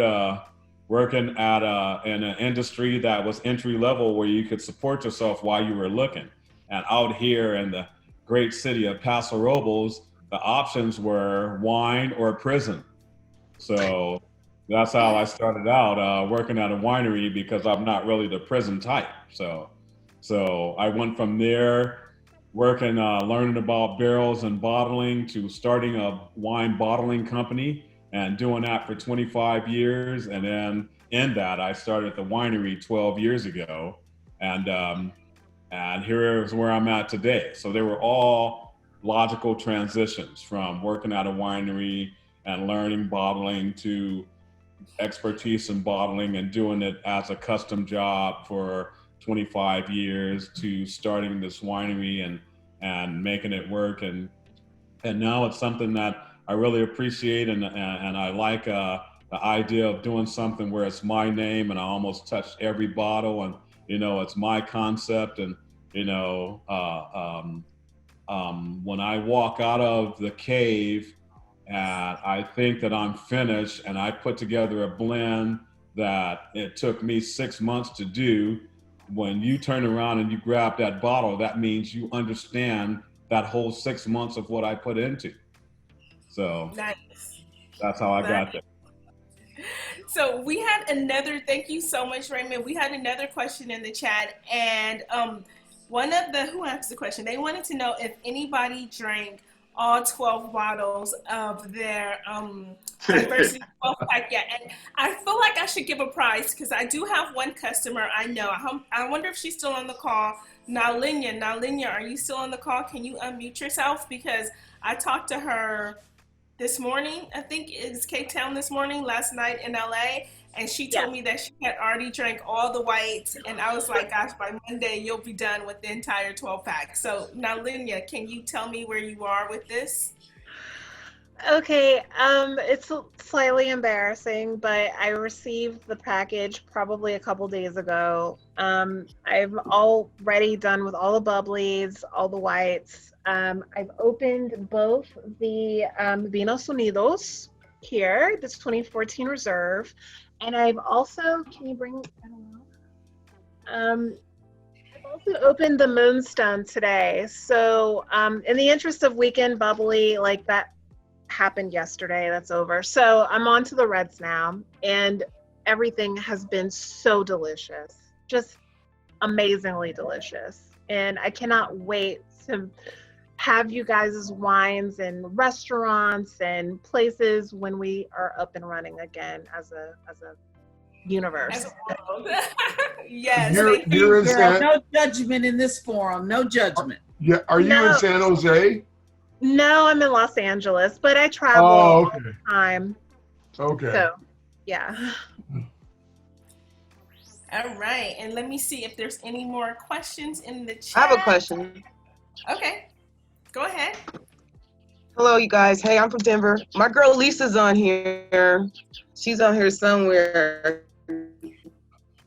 [SPEAKER 3] working at in an industry that was entry level, where you could support yourself while you were looking. And out here in the great city of Paso Robles, the options were wine or prison. So that's how I started out working at a winery, because I'm not really the prison type. So I went from there, working, learning about barrels and bottling, to starting a wine bottling company and doing that for 25 years. And then in that, I started the winery 12 years ago. And here is where I'm at today. So they were all logical transitions from working at a winery and learning bottling to expertise in bottling and doing it as a custom job for 25 years to starting this winery and making it work. And now it's something that I really appreciate, and I like the idea of doing something where it's my name and I almost touch every bottle, and it's my concept. And when I walk out of the cave and I think that I'm finished, and I put together a blend that it took me 6 months to do, when you turn around and you grab that bottle, that means you understand that whole 6 months of what I put into. So
[SPEAKER 1] nice.
[SPEAKER 3] That's how I got there.
[SPEAKER 1] So we had another, thank you so much, Raymond. We had another question in the chat, and one of the, who asked the question, they wanted to know if anybody drank all 12 bottles of their diversity 12 pack yet. And I feel like I should give a prize, because I do have one customer I know. I wonder if she's still on the call. Nalinya, are you still on the call? Can you unmute yourself? Because I talked to her this morning, I think it's Cape Town this morning, last night in LA, and she told me that she had already drank all the whites, and I was like, gosh, by Monday you'll be done with the entire 12 pack. So now, Linya, can you tell me where you are with this?
[SPEAKER 19] Okay, it's slightly embarrassing, but I received the package probably a couple days ago. I'm already done with all the bubblies, all the whites. I've opened both the Vinos Unidos here, this 2014 Reserve, and I've also, can you bring, I don't know. I've also opened the Moonstone today. So, in the interest of weekend bubbly, like that happened yesterday, that's over. So I'm on to the reds now, and everything has been so delicious, just amazingly delicious. And I cannot wait to have you guys' wines in restaurants and places when we are up and running again as a universe.
[SPEAKER 1] Yes,
[SPEAKER 2] You're in
[SPEAKER 16] Girl,
[SPEAKER 2] San.
[SPEAKER 16] no judgment in this forum. No judgment.
[SPEAKER 2] Yeah, are you in San Jose?
[SPEAKER 19] No, I'm in Los Angeles, but I travel
[SPEAKER 2] Oh,
[SPEAKER 19] all
[SPEAKER 2] okay.
[SPEAKER 19] the time.
[SPEAKER 2] Okay.
[SPEAKER 19] So, yeah.
[SPEAKER 1] All right, and let me see if there's any more questions in the chat.
[SPEAKER 20] I have a question.
[SPEAKER 1] Okay, go ahead.
[SPEAKER 20] Hello, you guys. Hey, I'm from Denver. My girl Lisa's on here. She's on here somewhere.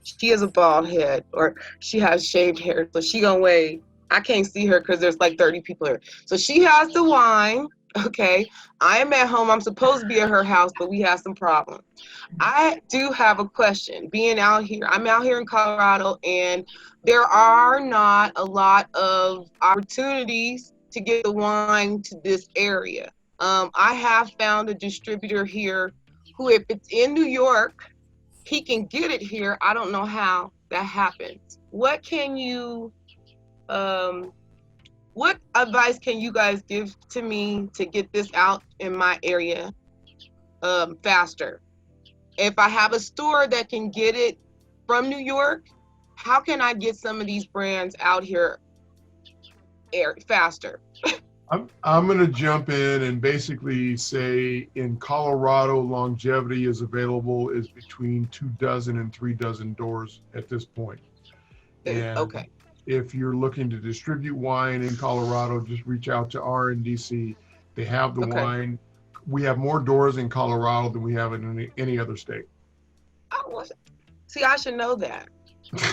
[SPEAKER 20] She has a bald head, or she has shaved hair, so she gonna wait. I can't see her because there's like 30 people here. So she has the wine. Okay, I am at home. I'm supposed to be at her house, but we have some problems. I do have a question. Being out here, I'm out here in Colorado, and there are not a lot of opportunities to get the wine to this area. I have found a distributor here who, if it's in New York, he can get it here. I don't know how that happens. What can you, what advice can you guys give to me to get this out in my area faster? If I have a store that can get it from New York, how can I get some of these brands out here faster?
[SPEAKER 2] I'm going to jump in and basically say in Colorado, longevity is available is between 24 and 36 doors at this point. And
[SPEAKER 20] okay.
[SPEAKER 2] If you're looking to distribute wine in Colorado, just reach out to RNDC. They have the wine. We have more doors in Colorado than we have in any other state.
[SPEAKER 20] Oh, see, I should know that.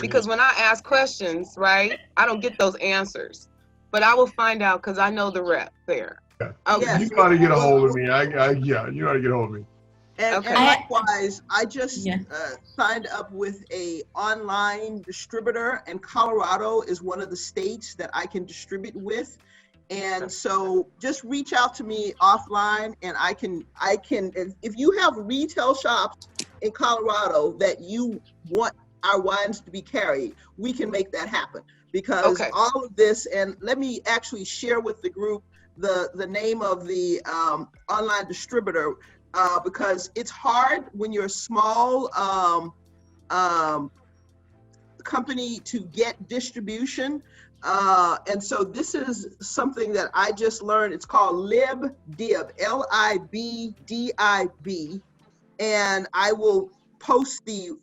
[SPEAKER 20] Because when I ask questions, right, I don't get those answers. But I will find out because I know the rep there.
[SPEAKER 2] Yeah.
[SPEAKER 20] Okay.
[SPEAKER 2] You got to get a hold of me. Yeah, you got to get a hold of me.
[SPEAKER 12] And likewise, I just signed up with a online distributor, and Colorado is one of the states that I can distribute with. And so just reach out to me offline, and I can, if you have retail shops in Colorado that you want our wines to be carried, we can make that happen. Because all of this, and let me actually share with the group the name of the online distributor, because it's hard when you're a small company to get distribution. And so this is something that I just learned. It's called LibDib, Libdib. And I will post the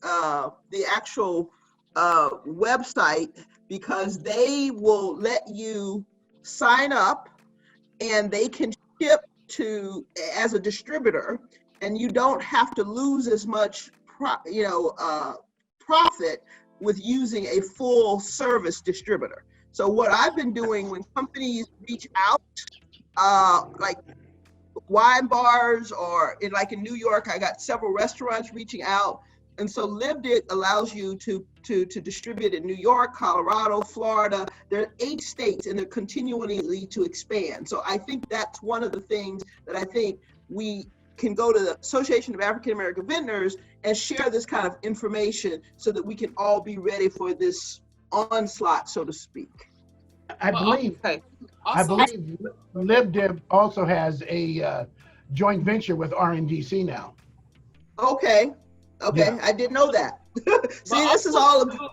[SPEAKER 12] actual website, because they will let you sign up and they can ship to as a distributor, and you don't have to lose as much profit with using a full service distributor. So what I've been doing when companies reach out, like wine bars, or in New York, I got several restaurants reaching out. And so LibDib allows you to distribute in New York, Colorado, Florida. There are 8 states, and they're continually to expand. So I think that's one of the things that I think we can go to the Association of African American Vintners and share this kind of information so that we can all be ready for this onslaught, so to speak.
[SPEAKER 7] I believe LibDib also has a joint venture with RNDC now.
[SPEAKER 12] Okay. Yeah. I didn't know that. See, this is all about.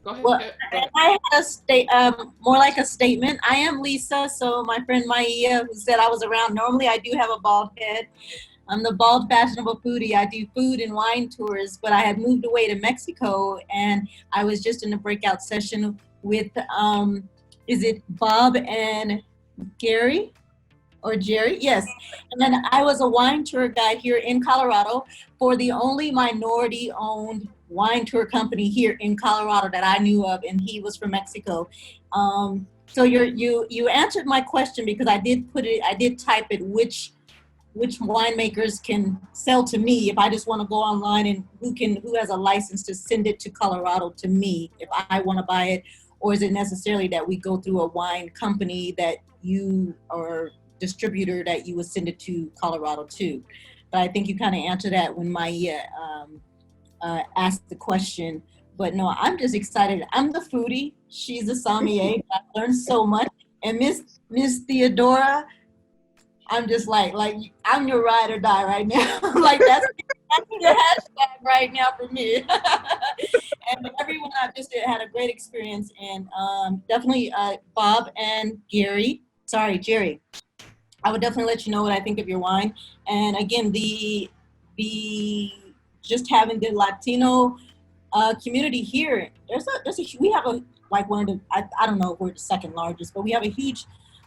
[SPEAKER 4] Go ahead.
[SPEAKER 21] Well, I had more like a statement. I am Lisa, so my friend Maia, who said I was around, normally I do have a bald head. I'm the bald fashionable foodie. I do food and wine tours, but I had moved away to Mexico, and I was just in a breakout session with, is it Bob and Gary? or Jerry, yes. And then I was a wine tour guide here in Colorado for the only minority-owned wine tour company here in Colorado that I knew of, and he was from Mexico. So you answered my question, because I did type it, which winemakers can sell to me if I just want to go online, and who has a license to send it to Colorado to me if I want to buy it, or is it necessarily that we go through a wine company that you, or distributor that you would send it to Colorado to? But I think you kind of answered that when Maya asked the question. But no, I'm just excited. I'm the foodie. She's a sommelier. I learned so much. And Miss Theodora, I'm just like I'm your ride or die right now. Like that's your hashtag right now for me. And everyone, I've just had a great experience, and definitely Bob and Jerry, I would definitely let you know what I think of your wine. And again, the just having the Latino community here, we have a, like one of the, I don't know if we're the second largest, but we have a huge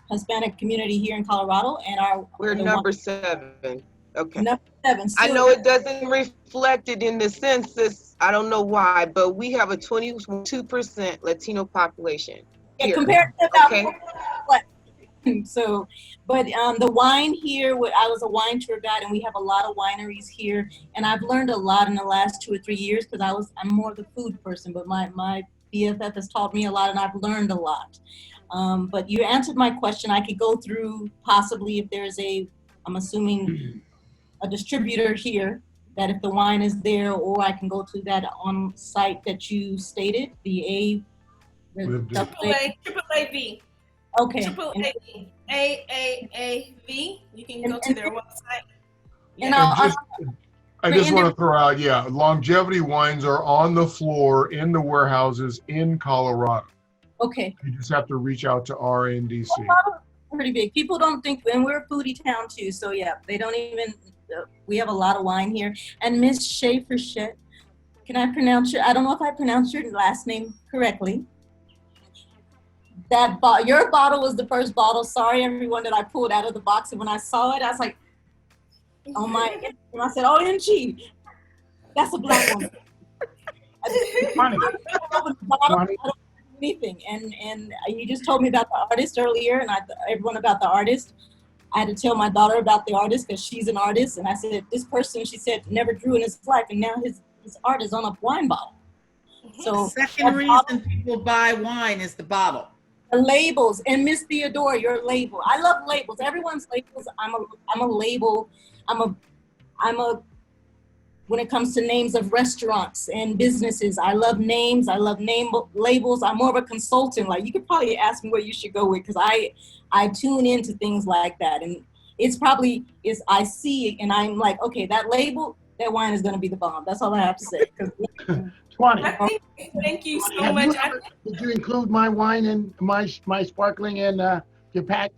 [SPEAKER 21] Hispanic community here in Colorado, and
[SPEAKER 20] we're number 7. Okay.
[SPEAKER 21] Number 7.
[SPEAKER 20] I know it doesn't reflect it in the census. I don't know why, but we have a 22% Latino population here.
[SPEAKER 21] Compared to about,
[SPEAKER 20] okay.
[SPEAKER 21] So, but the wine here, I was a wine tour guide, and we have a lot of wineries here, and I've learned a lot in the last 2 or 3 years, because I'm more of the food person, but my BFF has taught me a lot, and I've learned a lot. But you answered my question. I could go through possibly if there's I'm assuming a distributor here, that if the wine is there, or I can go to that on site that you stated, the
[SPEAKER 1] AAAV.
[SPEAKER 21] Okay.
[SPEAKER 1] AAAV. You can go to their website.
[SPEAKER 2] And I just want to throw out, longevity wines are on the floor in the warehouses in Colorado.
[SPEAKER 21] Okay.
[SPEAKER 2] You just have to reach out to RNDC.
[SPEAKER 21] Pretty big. People don't think, and we're a foodie town too, so yeah, they don't even, we have a lot of wine here. And Miss Schaefer-Shett, can I pronounce I don't know if I pronounced your last name correctly. Your bottle was the first bottle, sorry everyone, that I pulled out of the box, and when I saw it, I was like, oh my, and I said, OMG, that's a black one. Anything, and you just told me about the artist earlier, and everyone about the artist. I had to tell my daughter about the artist because she's an artist, and I said, this person, she said, never drew in his life, and now his art is on a wine bottle. So
[SPEAKER 16] second reason people buy wine is the bottle.
[SPEAKER 21] The labels. And Miss Theodora, your label. I love labels. Everyone's labels. I'm a label. When it comes to names of restaurants and businesses, I love names. I love name labels. I'm more of a consultant. Like, you could probably ask me where you should go with, because I tune into things like that. And I see it and I'm like, okay, that label, that wine is going to be the bomb. That's all I have to say.
[SPEAKER 7] Tuanni.
[SPEAKER 1] Thank you so much.
[SPEAKER 7] Did you include my wine and my sparkling in your pack?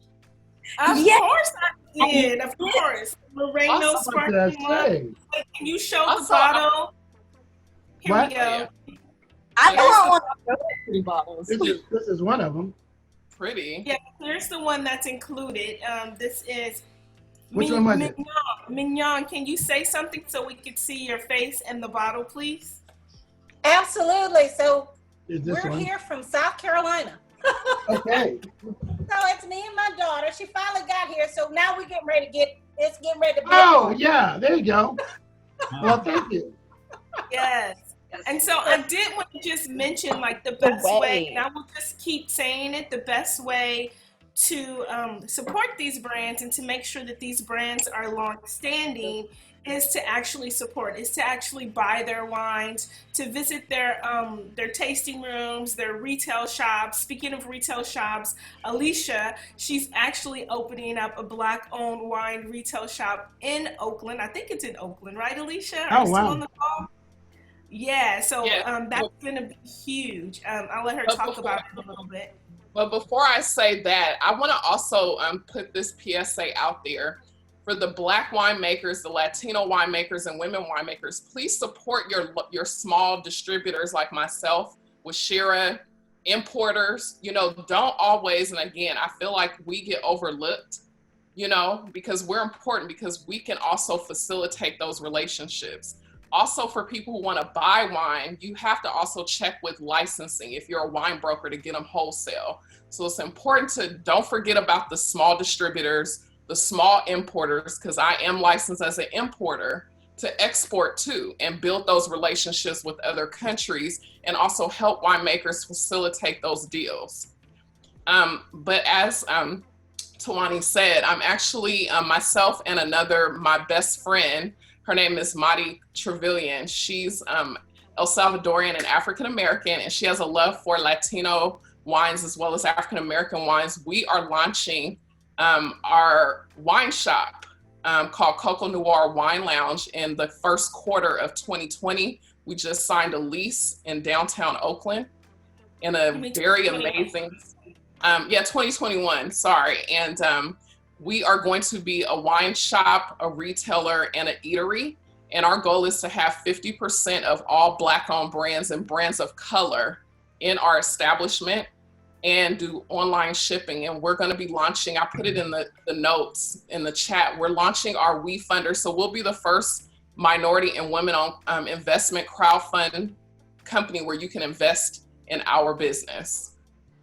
[SPEAKER 1] Of course I did. Of course. Moreno sparkling wine. Can you show the bottle? Here we go.
[SPEAKER 21] I don't want to show pretty bottles.
[SPEAKER 7] This is one of them.
[SPEAKER 4] Pretty.
[SPEAKER 1] Yeah, here's the one that's included. This is
[SPEAKER 7] Which one was it?
[SPEAKER 1] Mignon, can you say something so we could see your face and the bottle, please?
[SPEAKER 5] Absolutely. So
[SPEAKER 7] we're
[SPEAKER 5] here from South Carolina.
[SPEAKER 7] Okay.
[SPEAKER 5] So it's me and my daughter. She finally got here. So now we're getting ready to it's getting ready to be.
[SPEAKER 7] Oh, yeah. There you go. Well, thank you.
[SPEAKER 1] Yes. And so I did want to just mention, like, the best way, and I will just keep saying it, the best way to support these brands and to make sure that these brands are long-standing is to actually support, is to actually buy their wines, to visit their tasting rooms, their retail shops. Speaking of retail shops, Alicia, she's actually opening up a Black-owned wine retail shop in Oakland. I think it's in Oakland, right, Alicia? Are you still on the call? Yeah, so that's going to be huge. I'll let her talk about it a little bit.
[SPEAKER 4] But before I say that, I want to also put this PSA out there for the Black winemakers, the Latino winemakers, and women winemakers. Please support your small distributors like myself with Shira, importers. You know, don't always, and again, I feel like we get overlooked. because we're important, because we can also facilitate those relationships. Also, for people who want to buy wine, you have to also check with licensing if you're a wine broker to get them wholesale. So it's important to don't forget about the small distributors, the small importers, because I am licensed as an importer, to export to and build those relationships with other countries and also help winemakers facilitate those deals. But as Tuanni said, I'm actually myself and my best friend, her name is Madi Trevelyan. She's El Salvadorian and African American, and she has a love for Latino wines as well as African American wines. We are launching our wine shop called Coco Noir Wine Lounge in the first quarter of 2020. We just signed a lease in downtown Oakland in a very amazing, 2021, sorry. And we are going to be a wine shop, a retailer, and an eatery. And our goal is to have 50% of all Black-owned brands and brands of color in our establishment and do online shipping. And we're going to be launching, I put it in the notes in the chat, we're launching our WeFunder. So we'll be the first minority and women-owned investment crowdfund company where you can invest in our business.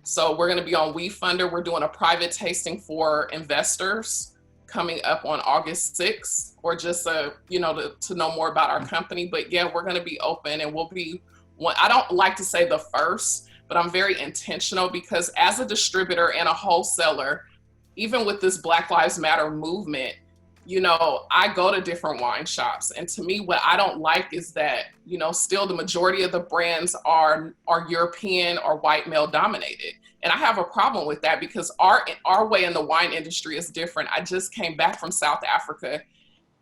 [SPEAKER 4] So we're going to be on WeFunder. We're doing a private tasting for investors coming up on August 6th, or just to know more about our company. But yeah, we're going to be open, and we'll be I don't like to say the first, but I'm very intentional, because as a distributor and a wholesaler, even with this Black Lives Matter movement, I go to different wine shops. And to me, what I don't like is that, still the majority of the brands are European or white male dominated. And I have a problem with that, because our way in the wine industry is different. I just came back from South Africa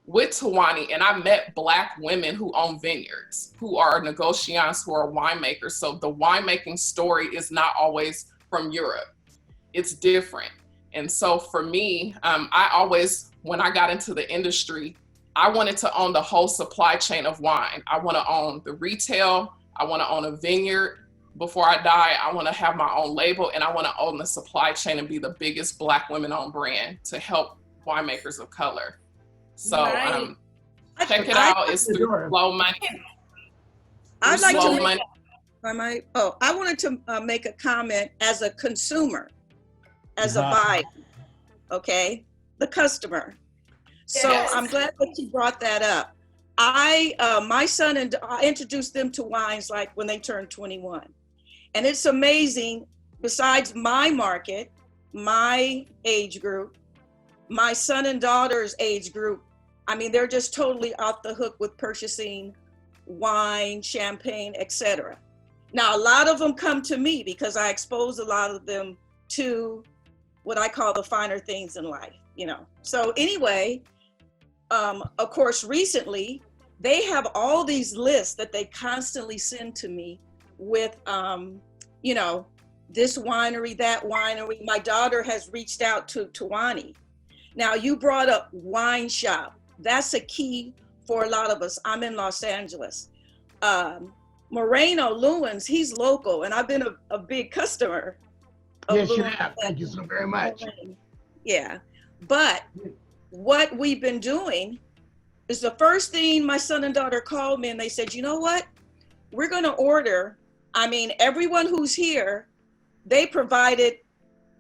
[SPEAKER 4] with Tuanni, and I met Black women who own vineyards, who are negociants, who are winemakers. So the winemaking story is not always from Europe. It's different. And so for me, I always, when I got into the industry, I wanted to own the whole supply chain of wine. I want to own the retail. I want to own a vineyard. Before I die, I want to have my own label, and I want to own the supply chain and be the biggest Black women-owned brand to help winemakers of color. So check it out. It's through Flow Money.
[SPEAKER 8] I'd like to make, I wanted to make a comment as a consumer, as a buyer, okay? The customer. So I'm glad that you brought that up. My son and I introduced them to wines like when they turned 21. And it's amazing, besides my market, my age group, my son and daughter's age group, I mean, they're just totally off the hook with purchasing wine, champagne, etc. Now, a lot of them come to me because I expose a lot of them to what I call the finer things in life, So anyway, of course, recently, they have all these lists that they constantly send to me with, this winery, that winery. My daughter has reached out to Tuanni. Now, you brought up wine shop. That's a key for a lot of us. I'm in Los Angeles. Moreno Lewins, he's local, and I've been a big customer.
[SPEAKER 7] Yes, you have. Thank you so very much.
[SPEAKER 8] Yeah, but what we've been doing is the first thing my son and daughter called me, and they said, you know what? We're going to order. I mean, everyone who's here, they provided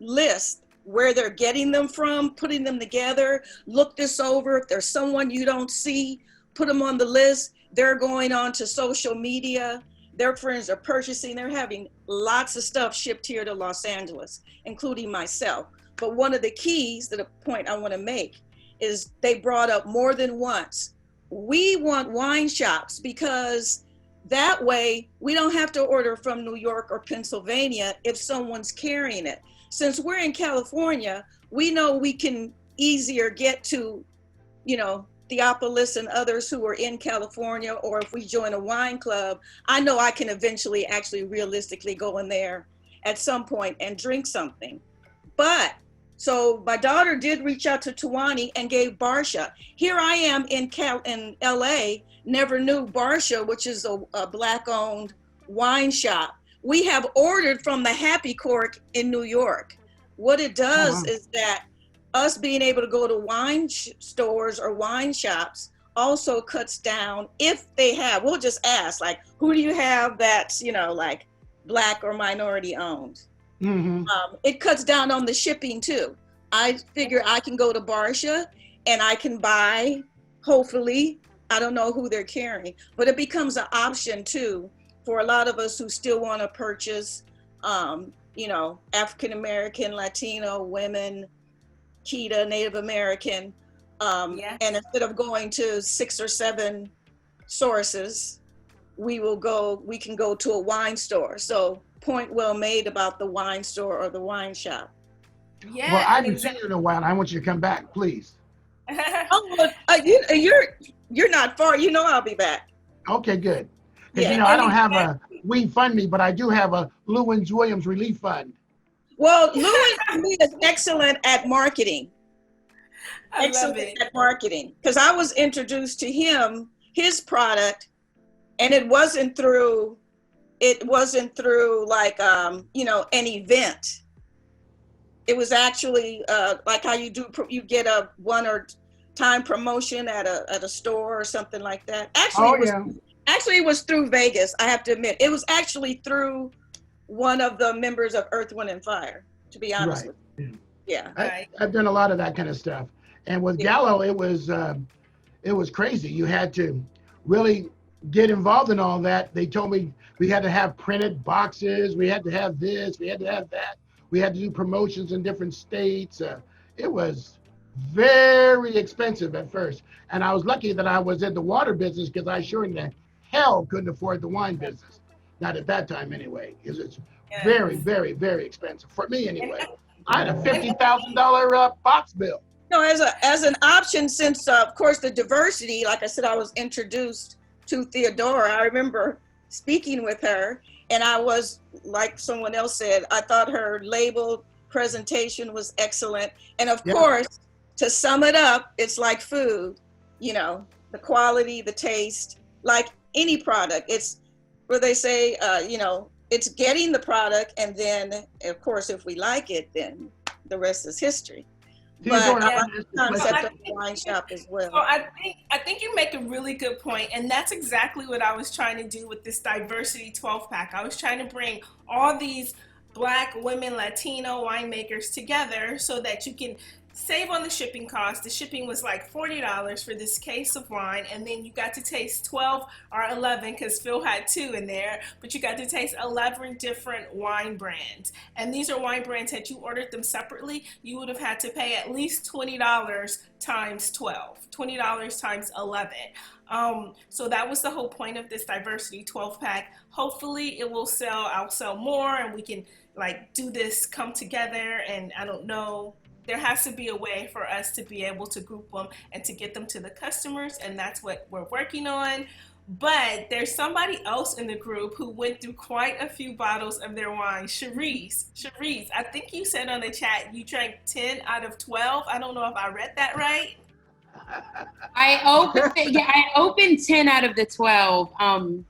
[SPEAKER 8] lists where they're getting them from, putting them together. Look this over. If there's someone you don't see, put them on the list. They're going on to social media. Their friends are purchasing. They're having lots of stuff shipped here to Los Angeles, including myself. But one of the keys to the point I want to make is they brought up more than once, we want wine shops, because that way we don't have to order from New York or Pennsylvania if someone's carrying it. Since we're in California, we know we can easier get to, Theopolis and others who are in California, or if we join a wine club, I know I can eventually actually realistically go in there at some point and drink something. But so my daughter did reach out to Tuanni and gave Barsha. Here I am in LA, never knew Barsha, which is a Black-owned wine shop. We have ordered from the Happy Cork in New York. What it does is that us being able to go to wine stores or wine shops also cuts down, if they have, we'll just ask, like, who do you have that's, like Black or minority owned? It cuts down on the shipping too. I figure I can go to Barsha and I can buy, hopefully, I don't know who they're carrying, but it becomes an option too for a lot of us who still want to purchase, African American, Latino women, Kita, Native American, and instead of going to 6 or 7 sources, we can go to a wine store. So point well made about the wine store or the wine shop.
[SPEAKER 1] Yeah.
[SPEAKER 7] Well, I haven't seen you in a while. I want you to come back, please.
[SPEAKER 8] You're not far. I'll be back.
[SPEAKER 7] Okay, good. Because
[SPEAKER 8] Yeah.
[SPEAKER 7] I don't have a We Fund Me, but I do have a Lewins Williams Relief Fund.
[SPEAKER 8] Well, Lewis is excellent at marketing.
[SPEAKER 1] I love it.
[SPEAKER 8] At marketing, because I was introduced to his product, and it wasn't through like an event. It was actually like how you get a one-time promotion at a store or something like that. Actually, it was through Vegas. I have to admit, it was actually through one of the members of Earth, Wind, and Fire. To be honest with you, yeah.
[SPEAKER 7] I've done a lot of that kind of stuff, and with Gallo, it was crazy. You had to really get involved in all that. They told me we had to have printed boxes. We had to have this. We had to have that. We had to do promotions in different states. It was very expensive at first. And I was lucky that I was in the water business, because I sure in the hell couldn't afford the wine business. Not at that time anyway, because it's very, very, very expensive. For me anyway. I had a $50,000 box bill.
[SPEAKER 8] As an option, since of course the diversity, like I said, I was introduced to Theodora. I remember speaking with her, and I was, like someone else said, I thought her label presentation was excellent. And of course, to sum it up, it's like food, the quality, the taste, like any product. It's where they say, it's getting the product, and then of course, if we like it, then the rest is history. But the concept of the wine shop as well.
[SPEAKER 1] So I think you make a really good point, and that's exactly what I was trying to do with this diversity 12-pack. I was trying to bring all these Black women, Latino winemakers together so that you can save on the shipping cost. The shipping was like $40 for this case of wine, and then you got to taste 12 or 11, because Phil had 2 in there, but you got to taste 11 different wine brands. And these are wine brands that you ordered them separately, you would have had to pay at least $20 times 12, $20 times 11. So that was the whole point of this diversity 12-pack. Hopefully it will sell. I'll sell more, and we can do this, come together, and I don't know. There has to be a way for us to be able to group them and to get them to the customers, and that's what we're working on. But there's somebody else in the group who went through quite a few bottles of their wine. Cherise, I think you said on the chat you drank 10 out of 12. I don't know if I read that right.
[SPEAKER 11] I opened 10 out of the 12. I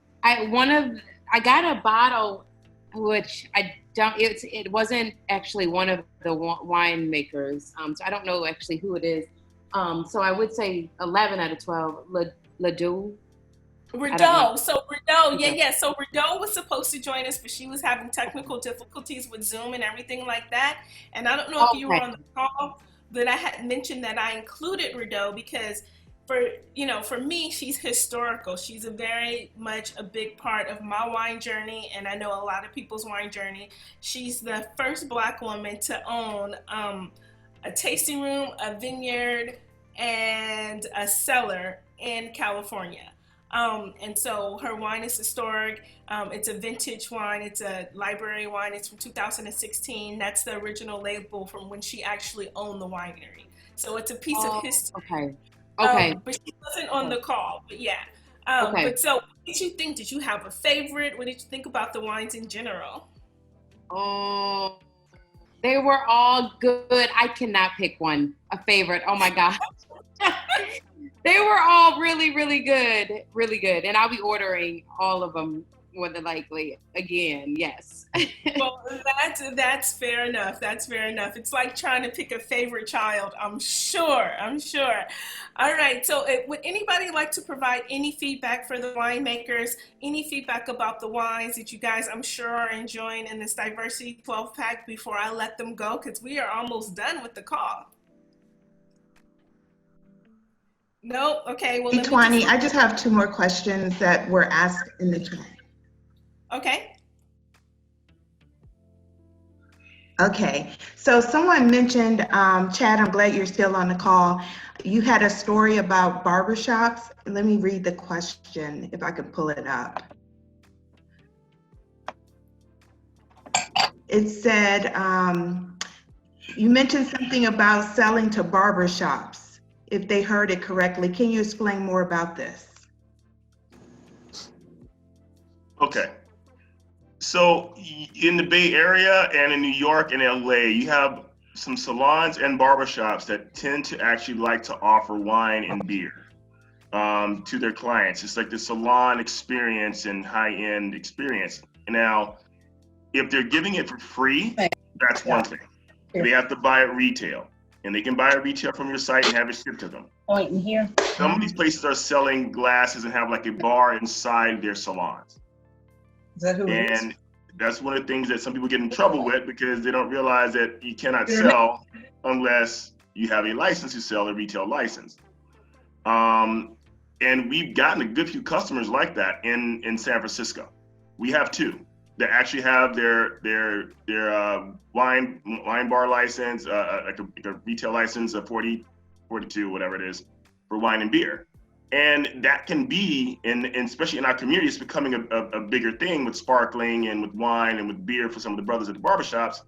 [SPEAKER 11] got a bottle, which it wasn't actually one of the winemakers. So I don't know actually who it is. So I would say 11 out of 12. Ledoux.
[SPEAKER 1] Rideau. So Rideau was supposed to join us, but she was having technical difficulties with Zoom and everything like that. And I don't know if you were on the call, but I had mentioned that I included Rideau because for me, she's historical. She's very much a big part of my wine journey, and I know a lot of people's wine journey. She's the first Black woman to own a tasting room, a vineyard, and a cellar in California. And so her wine is historic. It's a vintage wine. It's a library wine. It's from 2016. That's the original label from when she actually owned the winery. So it's a piece of history.
[SPEAKER 11] Okay.
[SPEAKER 1] But she wasn't on the call, but yeah. But so what did you think? Did you have a favorite? What did you think about the wines in general?
[SPEAKER 11] They were all good. I cannot pick a favorite. Oh my God. They were all really, really good. Really good. And I'll be ordering all of them, more than likely again. Yes.
[SPEAKER 1] Well, that's fair enough. That's fair enough. It's like trying to pick a favorite child. I'm sure. All right. So would anybody like to provide any feedback for the winemakers? Any feedback about the wines that you guys, I'm sure, are enjoying in this Diversity 12 pack before I let them go? Because we are almost done with the call. No? Okay. Well,
[SPEAKER 13] Hey, Tuanni, I just have 2 more questions that were asked in the chat.
[SPEAKER 1] Okay.
[SPEAKER 13] Okay, so someone mentioned, Chad, I'm glad you're still on the call. You had a story about barbershops. Let me read the question if I can pull it up. It said, you mentioned something about selling to barbershops, if they heard it correctly. Can you explain more about this?
[SPEAKER 15] Okay. So in the Bay Area and in New York and LA, you have some salons and barbershops that tend to actually like to offer wine and beer to their clients. It's like the salon experience and high-end experience. Now, if they're giving it for free, that's one thing. They have to buy it retail, and they can buy it retail from your site and have it shipped to them.
[SPEAKER 5] Point in here.
[SPEAKER 15] Some of these places are selling glasses and have like a bar inside their salons.
[SPEAKER 12] Is that who it is?
[SPEAKER 15] And that's one of the things that some people get in trouble with because they don't realize that you cannot sell unless you have a license to sell, a retail license. And we've gotten a good few customers like that in San Francisco. We have 2 that actually have their wine bar license, like a retail license, a 40, 42, whatever it is, for wine and beer. And that can be, and especially in our community, it's becoming a bigger thing with sparkling and with wine and with beer for some of the brothers at the barbershops.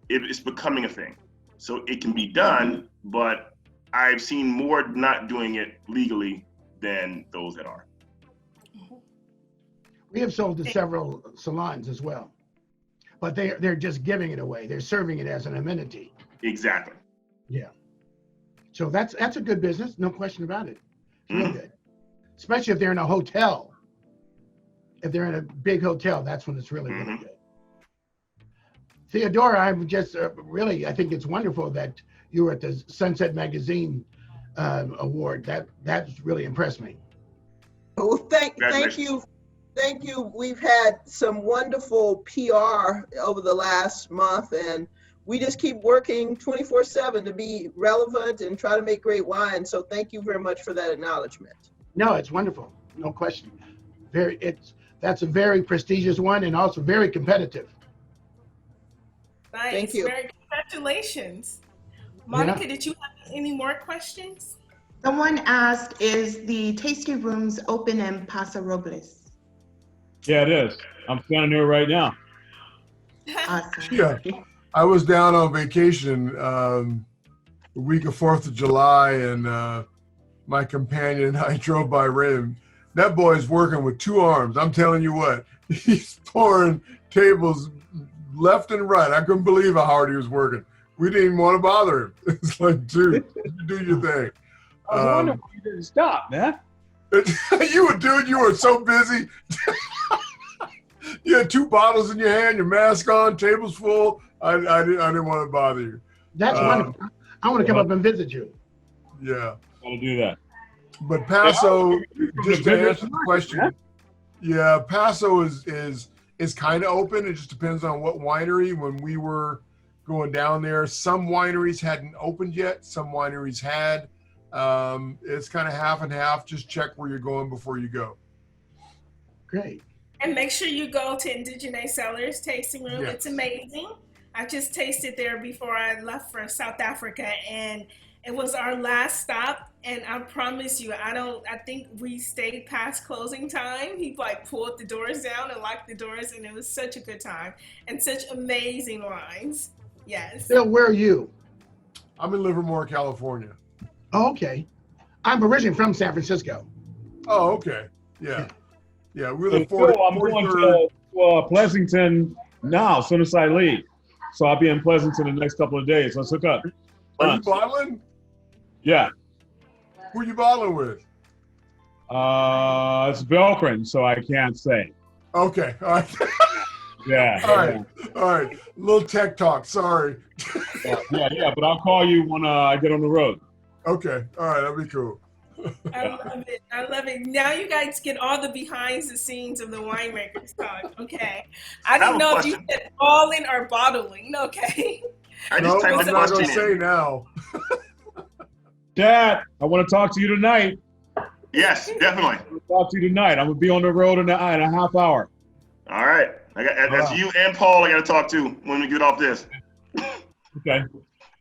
[SPEAKER 15] It's becoming a thing. So it can be done, but I've seen more not doing it legally than those that are.
[SPEAKER 7] We have sold to several salons as well, but they're just giving it away. They're serving it as an amenity.
[SPEAKER 15] Exactly.
[SPEAKER 7] Yeah. So that's a good business, no question about it. It's real good, especially if they're in a hotel. If they're in a big hotel, that's when it's really, really good. Theodora, I'm just really, I think it's wonderful that you were at the Sunset Magazine award. That's really impressed me.
[SPEAKER 12] Well, thank you. Thank you. We've had some wonderful PR over the last month, and we just keep working 24/7 to be relevant and try to make great wine. So thank you very much for that acknowledgement.
[SPEAKER 7] No, it's wonderful. No question. That's a very prestigious one and also very competitive.
[SPEAKER 1] Nice.
[SPEAKER 12] Thank you.
[SPEAKER 1] Very congratulations. Monica, did you have any more questions?
[SPEAKER 13] Someone asked, is the tasting rooms open in Paso Robles?
[SPEAKER 3] Yeah, it is. I'm standing here right now.
[SPEAKER 13] Awesome.
[SPEAKER 2] Yeah, I was down on vacation the week of 4th of July, and my companion and I drove by Raymond. That boy's working with 2 arms. I'm telling you what, he's pouring tables left and right. I couldn't believe how hard he was working. We didn't even want to bother him. It's like, dude, you do your thing.
[SPEAKER 10] I was wondering why you didn't stop, man.
[SPEAKER 2] You were so busy. You had 2 bottles in your hand, your mask on, tables full. I didn't want to bother you.
[SPEAKER 7] That's wonderful. I want to come up and visit you.
[SPEAKER 2] Yeah.
[SPEAKER 3] Got to do that.
[SPEAKER 2] But Paso, just to answer the question, yeah, Paso is kind of open. It just depends on what winery. When we were going down there, some wineries hadn't opened yet. Some wineries had. It's kind of half and half. Just check where you're going before you go.
[SPEAKER 7] Great.
[SPEAKER 1] And make sure you go to Indigenous Cellars Tasting Room.
[SPEAKER 2] Yes.
[SPEAKER 1] It's amazing. I just tasted there before I left for South Africa, and it was our last stop. And I promise you, I think we stayed past closing time. He pulled the doors down and locked the doors, and it was such a good time and such amazing wines. Yes.
[SPEAKER 7] Phil, where are you?
[SPEAKER 2] I'm in Livermore, California.
[SPEAKER 7] Oh, okay. I'm originally from San Francisco.
[SPEAKER 2] Oh, okay. Yeah. Yeah, we're the
[SPEAKER 3] I'm going to Pleasanton now, as soon as I leave. So I'll be in Pleasanton the next couple of days. Let's hook up.
[SPEAKER 2] Are you bottling?
[SPEAKER 3] Yeah.
[SPEAKER 2] Who are you bottling with?
[SPEAKER 3] It's Velcrin, so I can't say.
[SPEAKER 2] Okay. All right.
[SPEAKER 3] Yeah.
[SPEAKER 2] All right. All right. Little tech talk. Sorry.
[SPEAKER 3] Yeah. But I'll call you when I get on the road.
[SPEAKER 2] Okay. All right. That'd be cool.
[SPEAKER 1] I love it. I love it. Now you guys get all the behind the scenes of the winemakers talk. Okay. I didn't know if you said balling or bottling. Okay.
[SPEAKER 2] No, I'm not going to say now.
[SPEAKER 3] Dad, I want to talk to you tonight.
[SPEAKER 15] Yes, definitely.
[SPEAKER 3] I want to talk to you tonight. I'm going to be on the road in a half hour.
[SPEAKER 15] All right. That's you and Paul I got to talk to when we get off this.
[SPEAKER 3] Okay.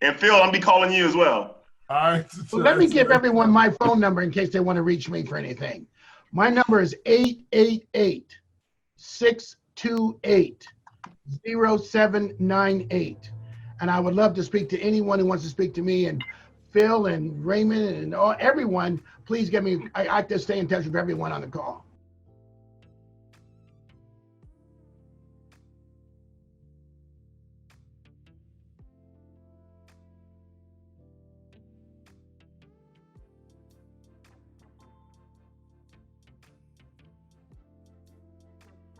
[SPEAKER 15] And Phil, I'm be calling you as well.
[SPEAKER 2] All right.
[SPEAKER 7] Well, let me give everyone my phone number in case they want to reach me for anything. My number is 888-628-0798. And I would love to speak to anyone who wants to speak to me. And Phil and Raymond and everyone, please get me. I have to stay in touch with everyone on the call.